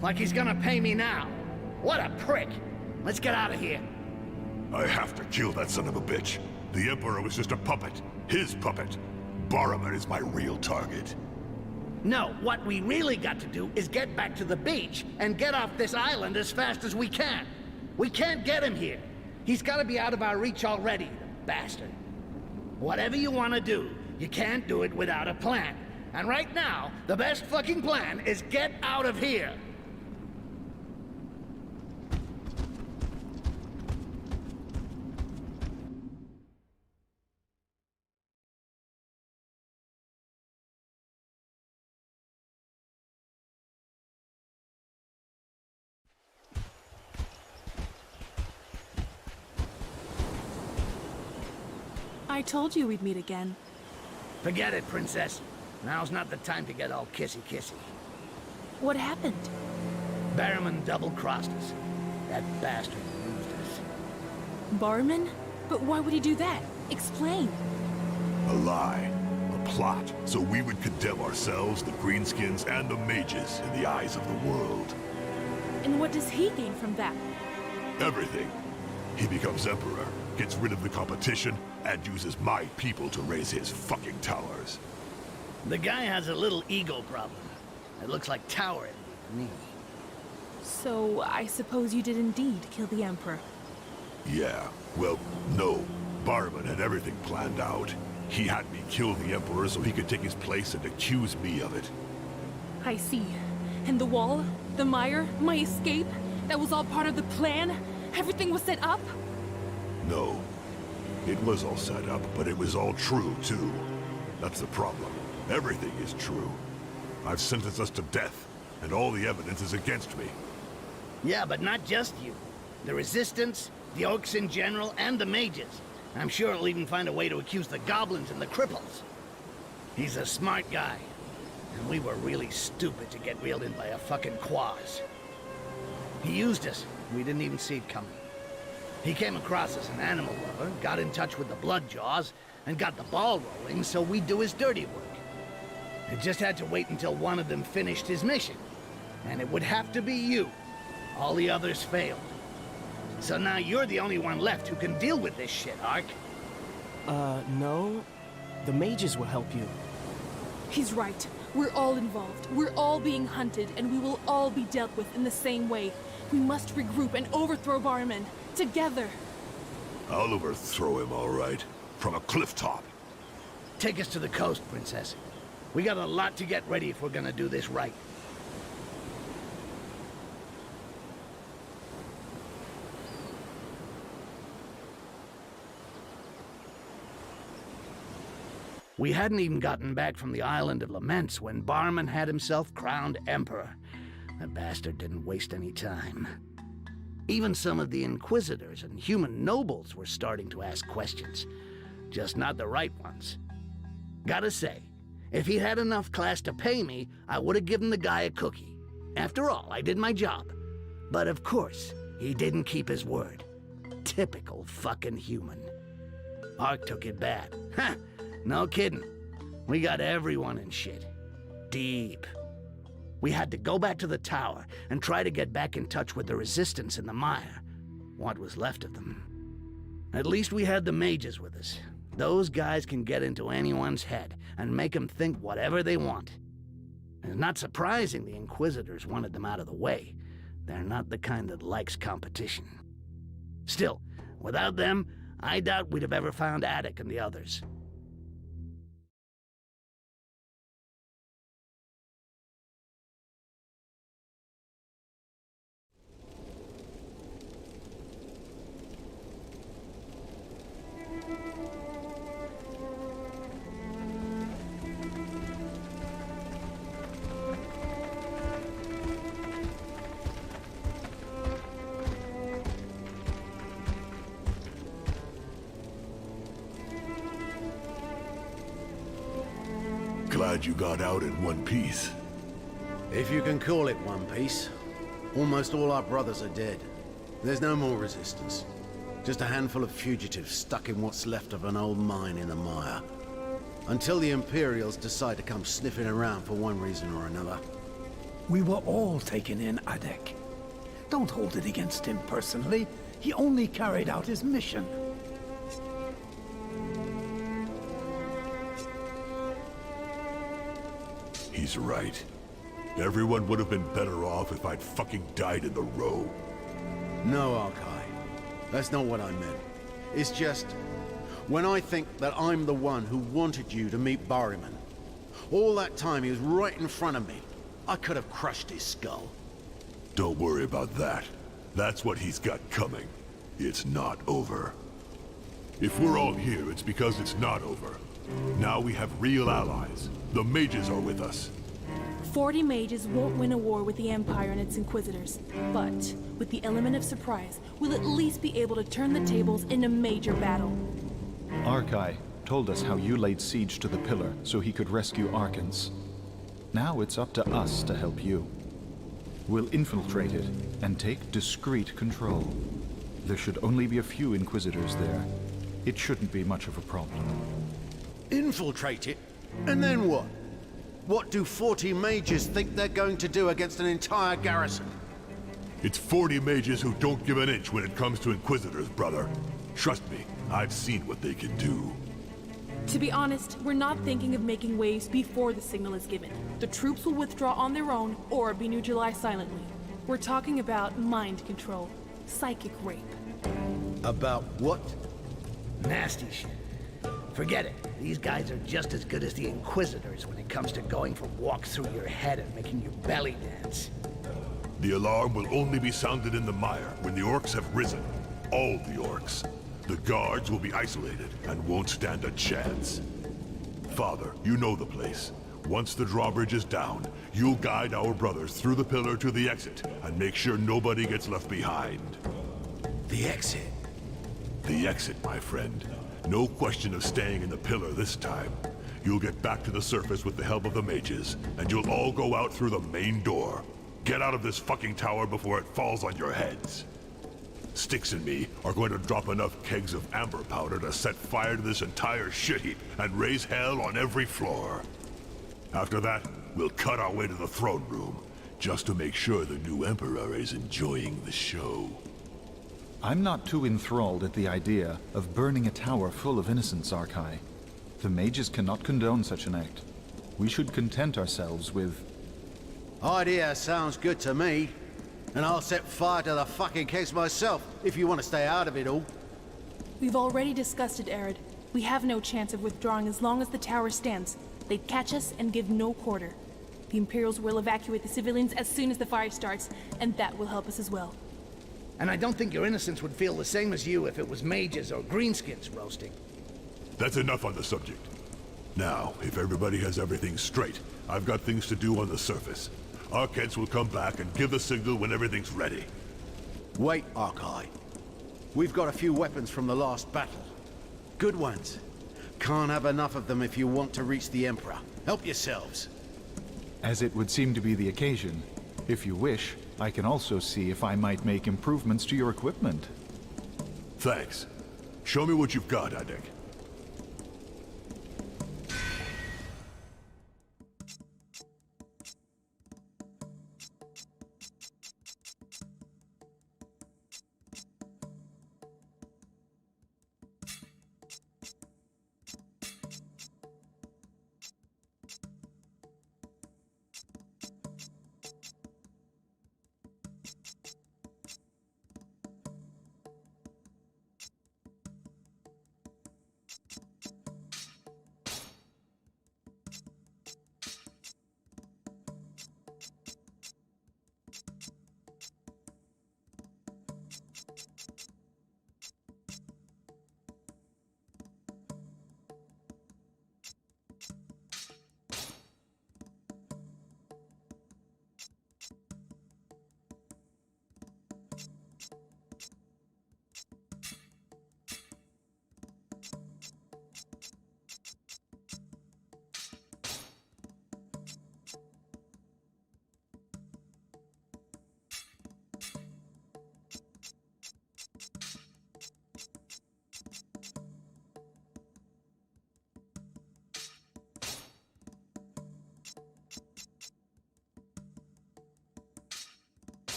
Like he's gonna pay me now. What a prick. Let's get out of here. I have to kill that son of a bitch. The Emperor was just a puppet. His puppet. Barman is my real target. No, what we really got to do is get back to the beach and get off this island as fast as we can. We can't get him here. He's gotta be out of our reach already, the bastard. Whatever you want to do, you can't do it without a plan. And right now, the best fucking plan is get out of here. I told you we'd meet again. Forget it, Princess. Now's not the time to get all kissy-kissy. What happened? Barrowman double-crossed us. That bastard used us. Barman? But why would he do that? Explain. A lie. A plot. So we would condemn ourselves, the Greenskins, and the mages in the eyes of the world. And what does he gain from that? Everything. He becomes Emperor, gets rid of the competition, and uses my people to raise his fucking towers. The guy has a little ego problem. It looks like tower envy to me. So, I suppose you did indeed kill the Emperor. Yeah, well, no. Barman had everything planned out. He had me kill the Emperor so he could take his place and accuse me of it. I see. And the wall? The mire? My escape? That was all part of the plan? Everything was set up? No. It was all set up, but it was all true, too. That's the problem. Everything is true. I've sentenced us to death, and all the evidence is against me. Yeah, but not just you. The Resistance, the Orcs in general, and the mages. I'm sure he'll even find a way to accuse the goblins and the cripples. He's a smart guy. And we were really stupid to get reeled in by a fucking quaz. He used us. We didn't even see it coming. He came across as an animal lover, got in touch with the Bloodjaws, and got the ball rolling so we'd do his dirty work. It just had to wait until one of them finished his mission. And it would have to be you. All the others failed. So now you're the only one left who can deal with this shit, Ark. No. The mages will help you. He's right. We're all involved. We're all being hunted, and we will all be dealt with in the same way. We must regroup and overthrow Barman. Together. I'll overthrow him, all right. From a cliff top. Take us to the coast, Princess. We got a lot to get ready if we're gonna do this right. We hadn't even gotten back from the island of Laments when Barman had himself crowned emperor. The bastard didn't waste any time. Even some of the inquisitors and human nobles were starting to ask questions. Just not the right ones. Gotta say, if he had enough class to pay me, I would have given the guy a cookie. After all, I did my job. But of course, he didn't keep his word. Typical fucking human. Ark took it bad. Ha! No kidding. We got everyone in shit. Deep. We had to go back to the tower and try to get back in touch with the resistance in the mire. What was left of them. At least we had the mages with us. Those guys can get into anyone's head and make them think whatever they want. It's not surprising the Inquisitors wanted them out of the way. They're not the kind that likes competition. Still, without them, I doubt we'd have ever found Attic and the others. Glad you got out in one piece. If you can call it one piece. Almost all our brothers are dead. There's no more resistance. Just a handful of fugitives stuck in what's left of an old mine in the mire. Until the Imperials decide to come sniffing around for one reason or another. We were all taken in, Adek. Don't hold it against him personally. He only carried out his mission. He's right. Everyone would have been better off if I'd fucking died in the row. No, Arkai. That's not what I meant. It's just... when I think that I'm the one who wanted you to meet Barryman. All that time he was right in front of me. I could have crushed his skull. Don't worry about that. That's what he's got coming. It's not over. If we're all here, it's because it's not over. Now we have real allies. The mages are with us. 40 mages won't win a war with the Empire and its Inquisitors, but with the element of surprise, we'll at least be able to turn the tables in a major battle. Arkai told us how you laid siege to the pillar so he could rescue Arkans. Now it's up to us to help you. We'll infiltrate it and take discreet control. There should only be a few Inquisitors there. It shouldn't be much of a problem. Infiltrate it? And then what? What do 40 mages think they're going to do against an entire garrison? It's 40 mages who don't give an inch when it comes to Inquisitors, brother. Trust me, I've seen what they can do. To be honest, we're not thinking of making waves before the signal is given. The troops will withdraw on their own or be neutralized silently. We're talking about mind control, psychic rape. About what? Nasty shit. Forget it. These guys are just as good as the Inquisitors when it comes to going for walks through your head and making your belly dance. The alarm will only be sounded in the mire when the Orcs have risen. All the Orcs. The guards will be isolated and won't stand a chance. Father, you know the place. Once the drawbridge is down, you'll guide our brothers through the pillar to the exit and make sure nobody gets left behind. The exit? The exit, my friend. No question of staying in the pillar this time. You'll get back to the surface with the help of the mages, and you'll all go out through the main door. Get out of this fucking tower before it falls on your heads. Styx and me are going to drop enough kegs of amber powder to set fire to this entire shit heap and raise hell on every floor. After that, we'll cut our way to the throne room, just to make sure the new Emperor is enjoying the show. I'm not too enthralled at the idea of burning a tower full of innocents, Arkai. The mages cannot condone such an act. We should content ourselves with... Idea sounds good to me. And I'll set fire to the fucking case myself, if you want to stay out of it all. We've already discussed it, Arid. We have no chance of withdrawing as long as the tower stands. They'd catch us and give no quarter. The Imperials will evacuate the civilians as soon as the fire starts, and that will help us as well. And I don't think your innocents would feel the same as you if it was mages or greenskins roasting. That's enough on the subject. Now, if everybody has everything straight, I've got things to do on the surface. Archens will come back and give the signal when everything's ready. Wait, Archai. We've got a few weapons from the last battle. Good ones. Can't have enough of them if you want to reach the Emperor. Help yourselves. As it would seem to be the occasion, if you wish, I can also see if I might make improvements to your equipment. Thanks. Show me what you've got, Adek.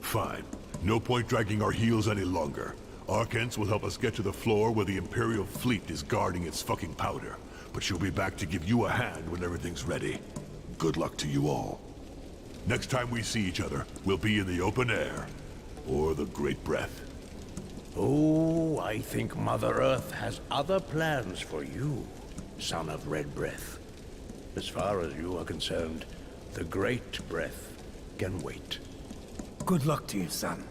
Fine. No point dragging our heels any longer. Archens will help us get to the floor where the Imperial fleet is guarding its fucking powder. But she'll be back to give you a hand when everything's ready. Good luck to you all. Next time we see each other, we'll be in the open air. Or the Great Breath. Oh, I think Mother Earth has other plans for you, son of Red Breath. As far as you are concerned, the Great Breath can wait. Good luck to you, son.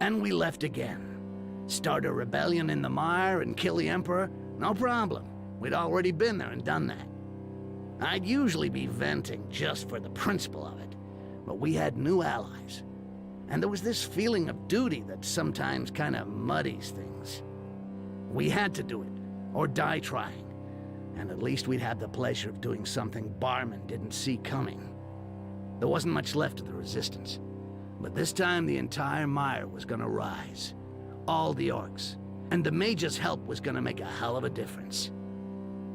And we left again. Start a rebellion in the mire and kill the Emperor? No problem. We'd already been there and done that. I'd usually be venting just for the principle of it, but we had new allies. And there was this feeling of duty that sometimes kind of muddies things. We had to do it, or die trying. And at least we'd have the pleasure of doing something Barman didn't see coming. There wasn't much left of the Resistance. But this time the entire mire was gonna rise. All the Orcs. And the Mage's help was gonna make a hell of a difference.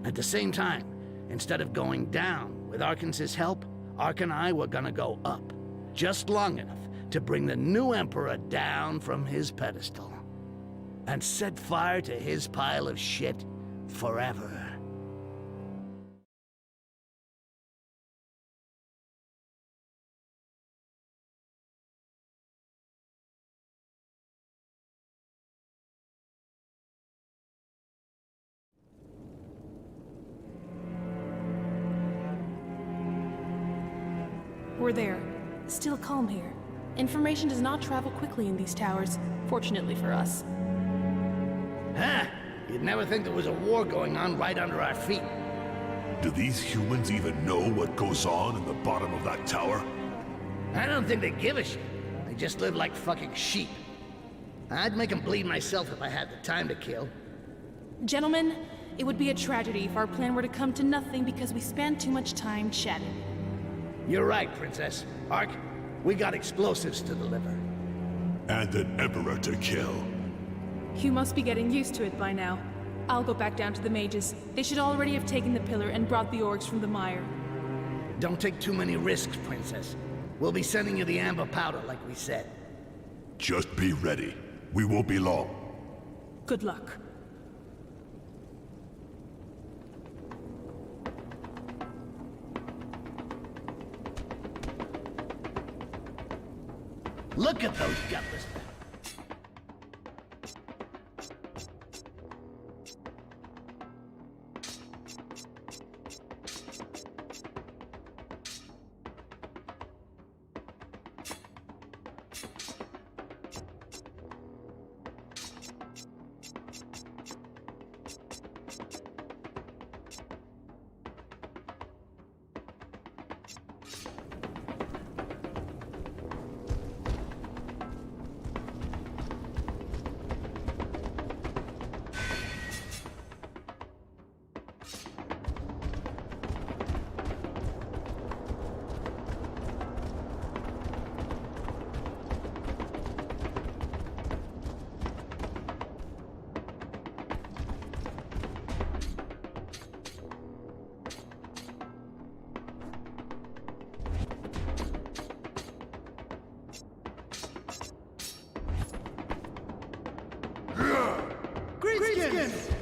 At the same time, instead of going down, with Arkansas' help, Ark and I were gonna go up. Just long enough to bring the new Emperor down from his pedestal. And set fire to his pile of shit forever. We're there. Still calm here. Information does not travel quickly in these towers, fortunately for us. Huh? You'd never think there was a war going on right under our feet. Do these humans even know what goes on in the bottom of that tower? I don't think they give a shit. They just live like fucking sheep. I'd make them bleed myself if I had the time to kill. Gentlemen, it would be a tragedy if our plan were to come to nothing because we spent too much time chatting. You're right, Princess. Ark, we got explosives to deliver. And an Emperor to kill. You must be getting used to it by now. I'll go back down to the mages. They should already have taken the pillar and brought the orcs from the mire. Don't take too many risks, Princess. We'll be sending you the amber powder like we said. Just be ready. We won't be long. Good luck. Look at those gutless bastards. Greenskins!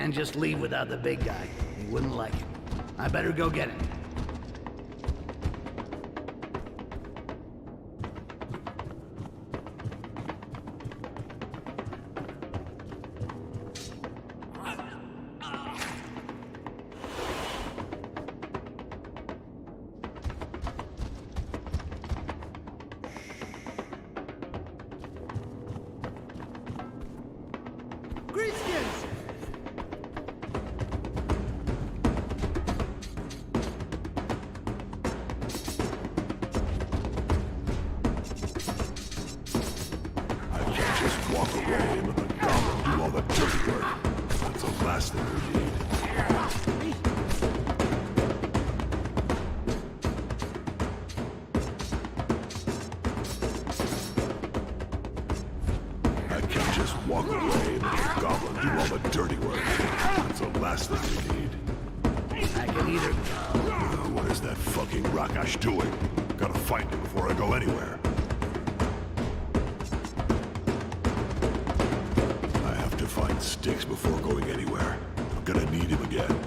can't just leave without the big guy. He wouldn't like it. I better go get him. Greenskins! I can't just walk away and let the goblin do all the dirty work. That's the last thing we need. I can't just walk away and let the goblin do all the dirty work. That's the last thing we need. I can either... What is that fucking Rakash doing? Gotta find him before I go anywhere. I have to find sticks before going anywhere. I'm gonna need him again.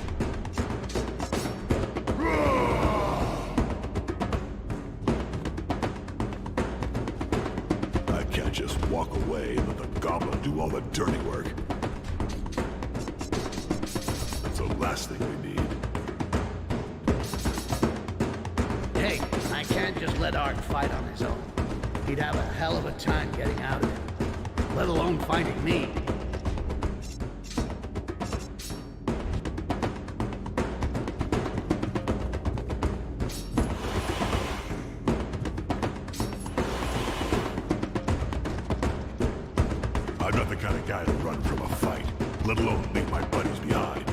I can't just walk away and let the goblin do all the dirty work. That's the last thing we need. Hey, I can't just let Ark fight on his own. He'd have a hell of a time getting out of it, let alone finding me. I'm not the kind of guy to run from a fight, let alone leave my buddies behind.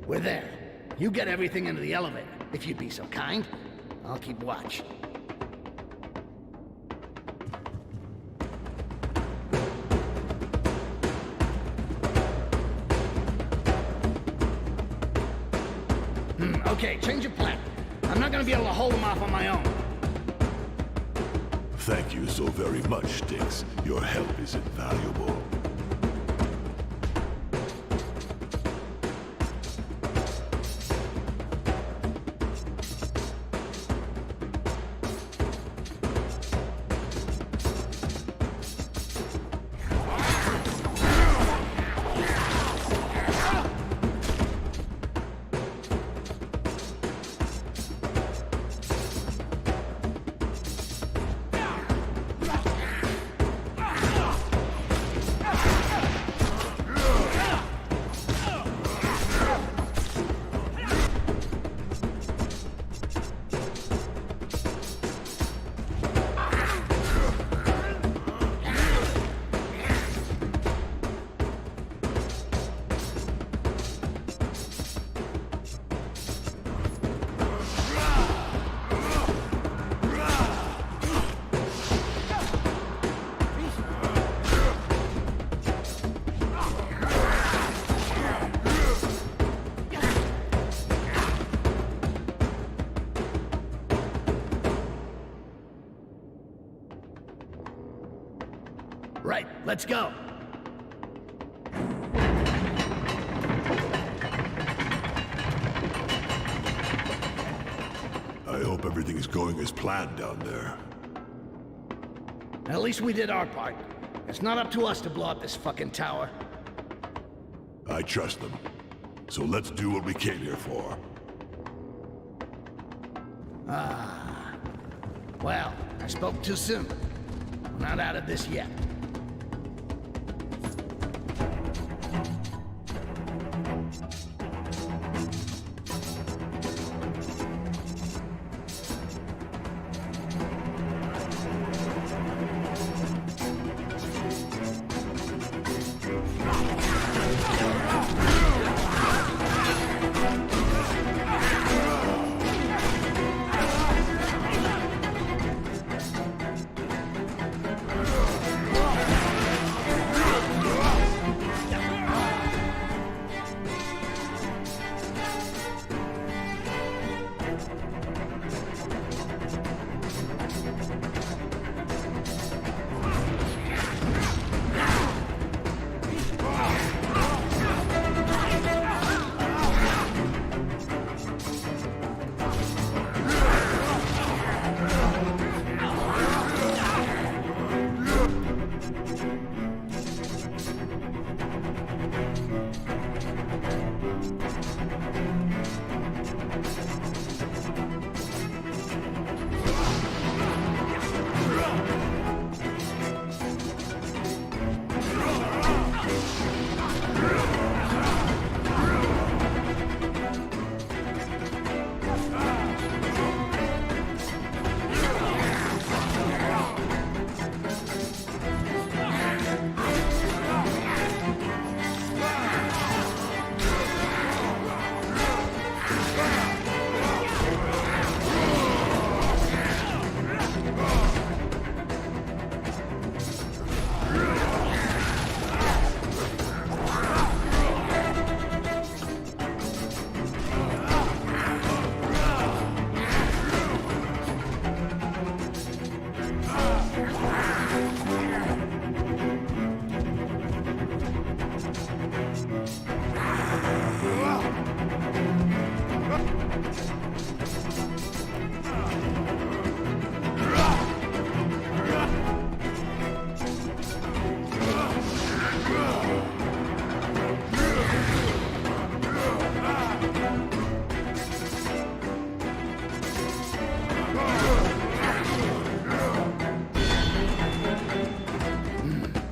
We're there. You get everything into the elevator, if you'd be so kind. I'll keep watch. Okay, change of plan. I'm not gonna be able to hold them off on my own. Thank you so very much, Sticks. Your help is invaluable. Right, let's go. I hope everything is going as planned down there. At least we did our part. It's not up to us to blow up this fucking tower. I trust them. So let's do what we came here for. Well, I spoke too soon. We're not out of this yet.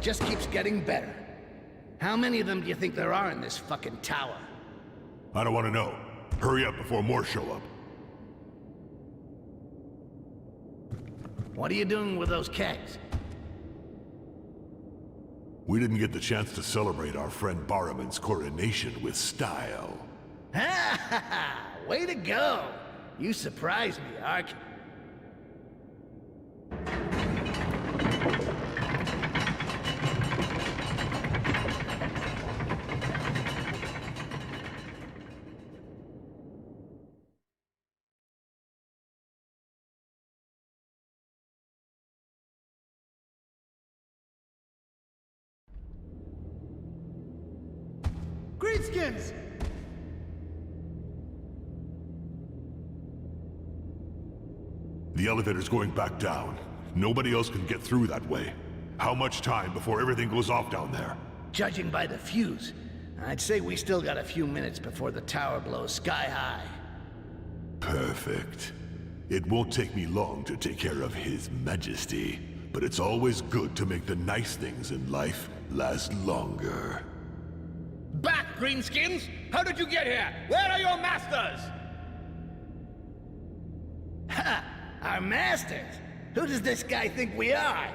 Just keeps getting better. How many of them do you think there are in this fucking tower? I don't want to know. Hurry up before more show up. What are you doing with those kegs? We didn't get the chance to celebrate our friend Barrowman's coronation with style. Ha ha ha! Way to go! You surprised me, Ark. Greenskins! The elevator's going back down. Nobody else can get through that way. How much time before everything goes off down there? Judging by the fuse, I'd say we still got a few minutes before the tower blows sky high. Perfect. It won't take me long to take care of His Majesty, but it's always good to make the nice things in life last longer. Back, Greenskins! How did you get here? Where are your masters? Ha! Our masters? Who does this guy think we are?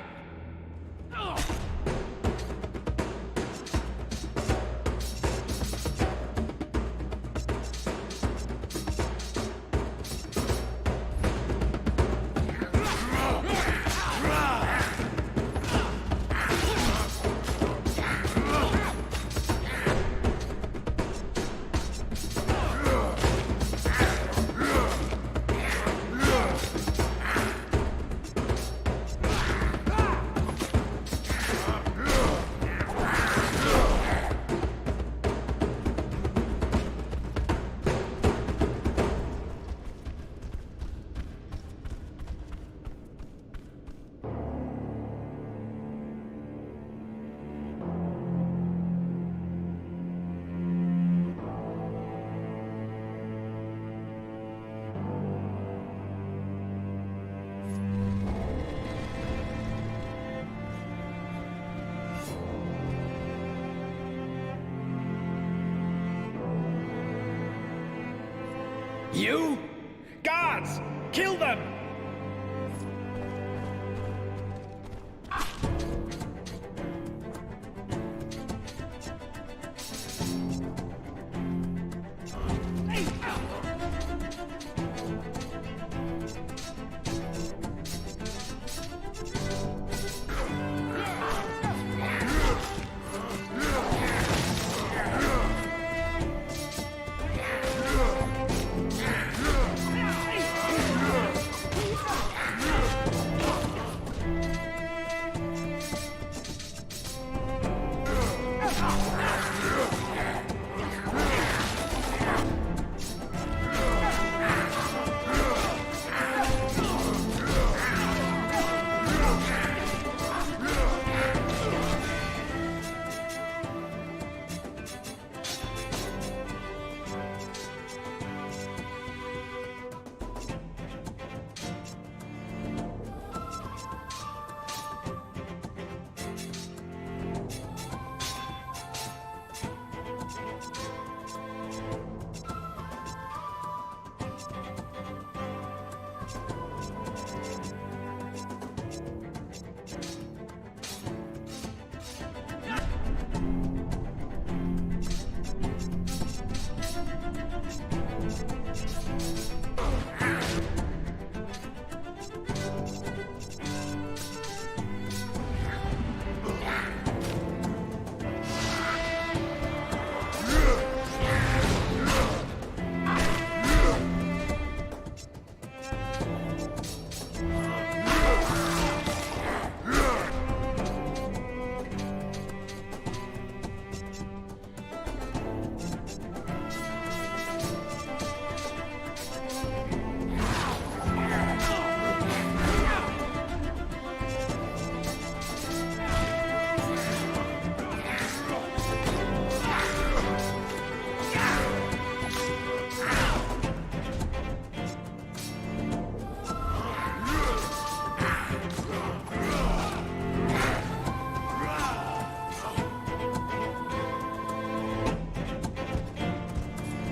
You? Guards! Kill them!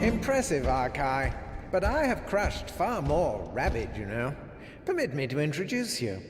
Impressive, Arkai. But I have crushed far more rabid, you know. Permit me to introduce you.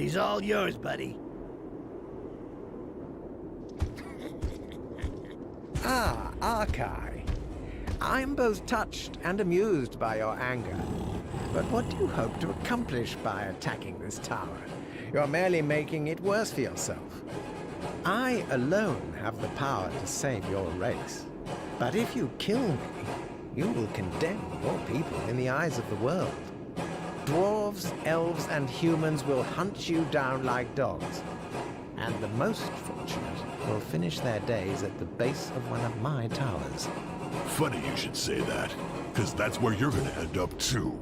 He's all yours, buddy. Ah, Arkai. I'm both touched and amused by your anger. But what do you hope to accomplish by attacking this tower? You're merely making it worse for yourself. I alone have the power to save your race. But if you kill me, you will condemn your people in the eyes of the world. Dwarves, elves, and humans will hunt you down like dogs. And the most fortunate will finish their days at the base of one of my towers. Funny you should say that, because that's where you're gonna end up too.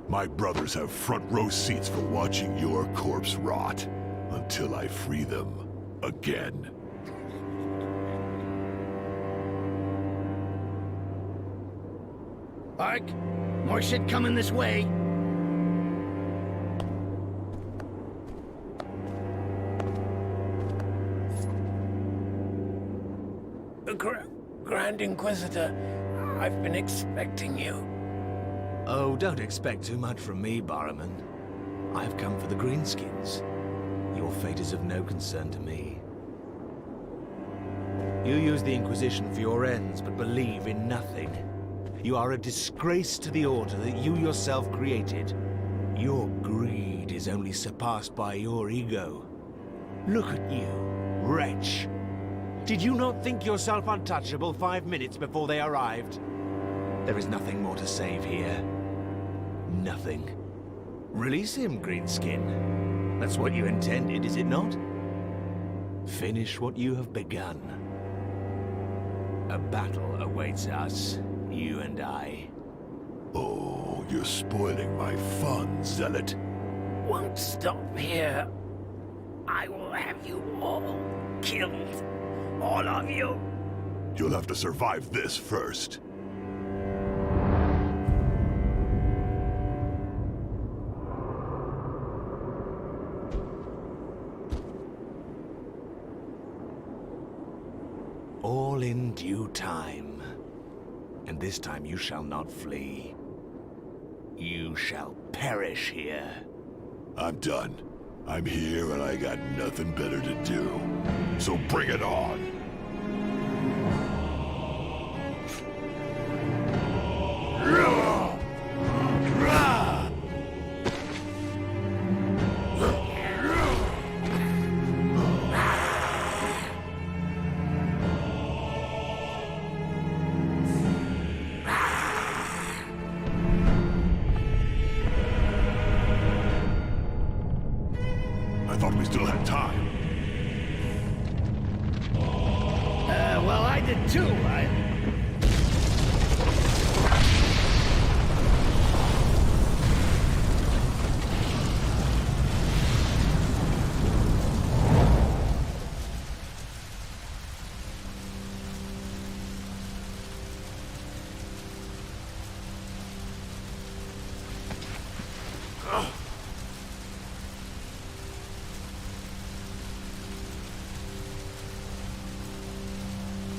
My brothers have front row seats for watching your corpse rot, until I free them again. Ark, more shit coming this way. Grand Inquisitor, I've been expecting you. Oh, don't expect too much from me, Barrowman. I've come for the Greenskins. Your fate is of no concern to me. You use the Inquisition for your ends, but believe in nothing. You are a disgrace to the Order that you yourself created. Your greed is only surpassed by your ego. Look at you, wretch. Did you not think yourself untouchable 5 minutes before they arrived? There is nothing more to save here. Nothing. Release him, Greenskin. That's what you intended, is it not? Finish what you have begun. A battle awaits us, you and I. Oh, you're spoiling my fun, Zealot. Won't stop here. I will have you all killed. All of you. You'll have to survive this first. All in due time. And this time you shall not flee. You shall perish here. I'm done. I'm here and I got nothing better to do. So bring it on! I thought we still had time. Well, I did too.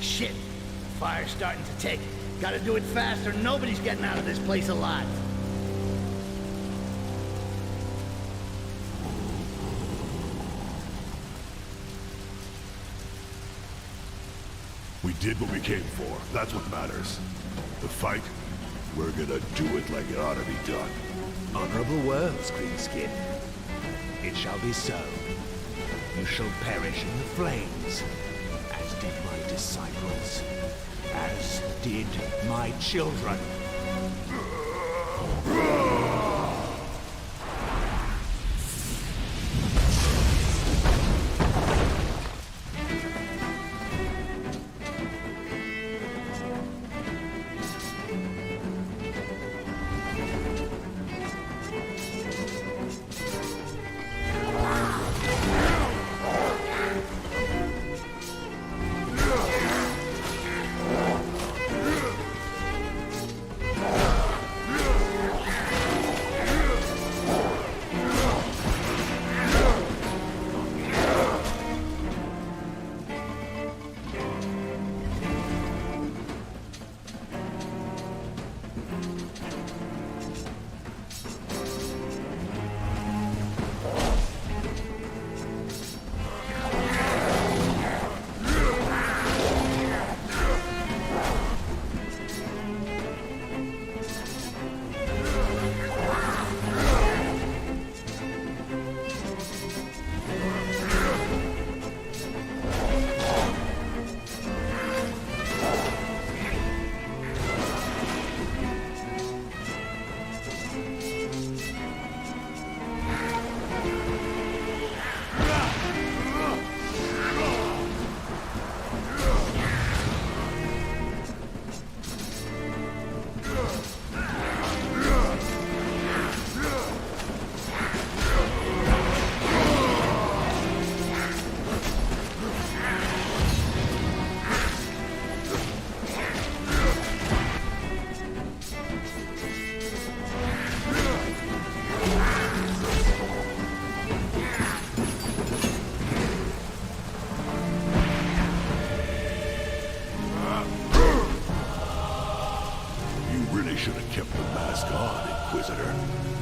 Shit. The fire's starting to take. Gotta do it fast or nobody's getting out of this place alive. We did what we came for. That's what matters. The fight, we're gonna do it like it ought to be done. Honorable words, Greenskin. It shall be so. You shall perish in the flames, as did my disciples, as did my children.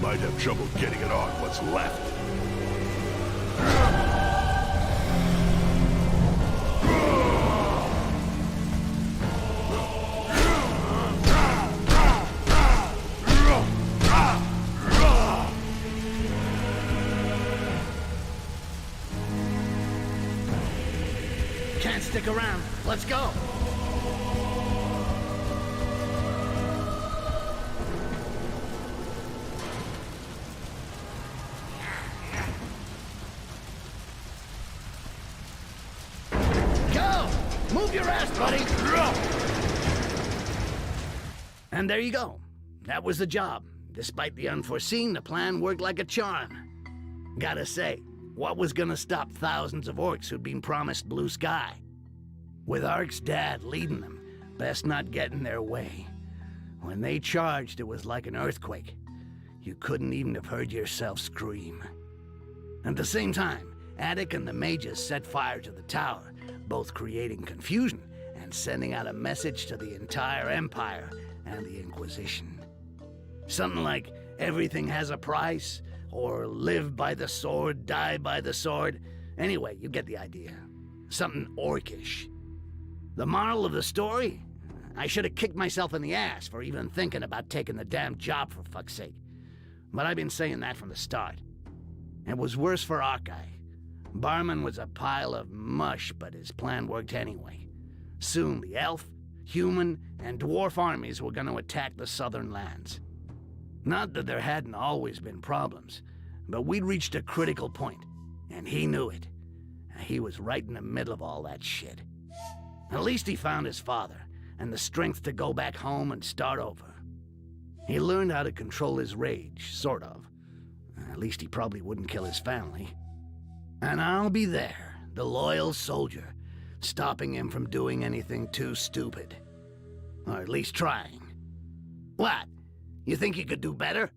might have trouble getting it on what's left. Can't stick around. Let's go. Go! Move your ass, buddy! And there you go. That was the job. Despite the unforeseen, the plan worked like a charm. Gotta say, what was gonna stop thousands of orcs who'd been promised blue sky? With Ark's dad leading them, best not get in their way. When they charged, it was like an earthquake. You couldn't even have heard yourself scream. At the same time, Attic and the mages set fire to the tower, both creating confusion and sending out a message to the entire Empire and the Inquisition. Something like, everything has a price, or live by the sword, die by the sword. Anyway, you get the idea. Something orcish. The moral of the story? I should have kicked myself in the ass for even thinking about taking the damn job, for fuck's sake. But I've been saying that from the start. It was worse for Hawkeye. Barman was a pile of mush, but his plan worked anyway. Soon the elf, human, and dwarf armies were going to attack the southern lands. Not that there hadn't always been problems, but we'd reached a critical point, and he knew it. He was right in the middle of all that shit. At least he found his father, and the strength to go back home and start over. He learned how to control his rage, sort of. At least he probably wouldn't kill his family. And I'll be there, the loyal soldier, stopping him from doing anything too stupid. Or at least trying. What? You think you could do better?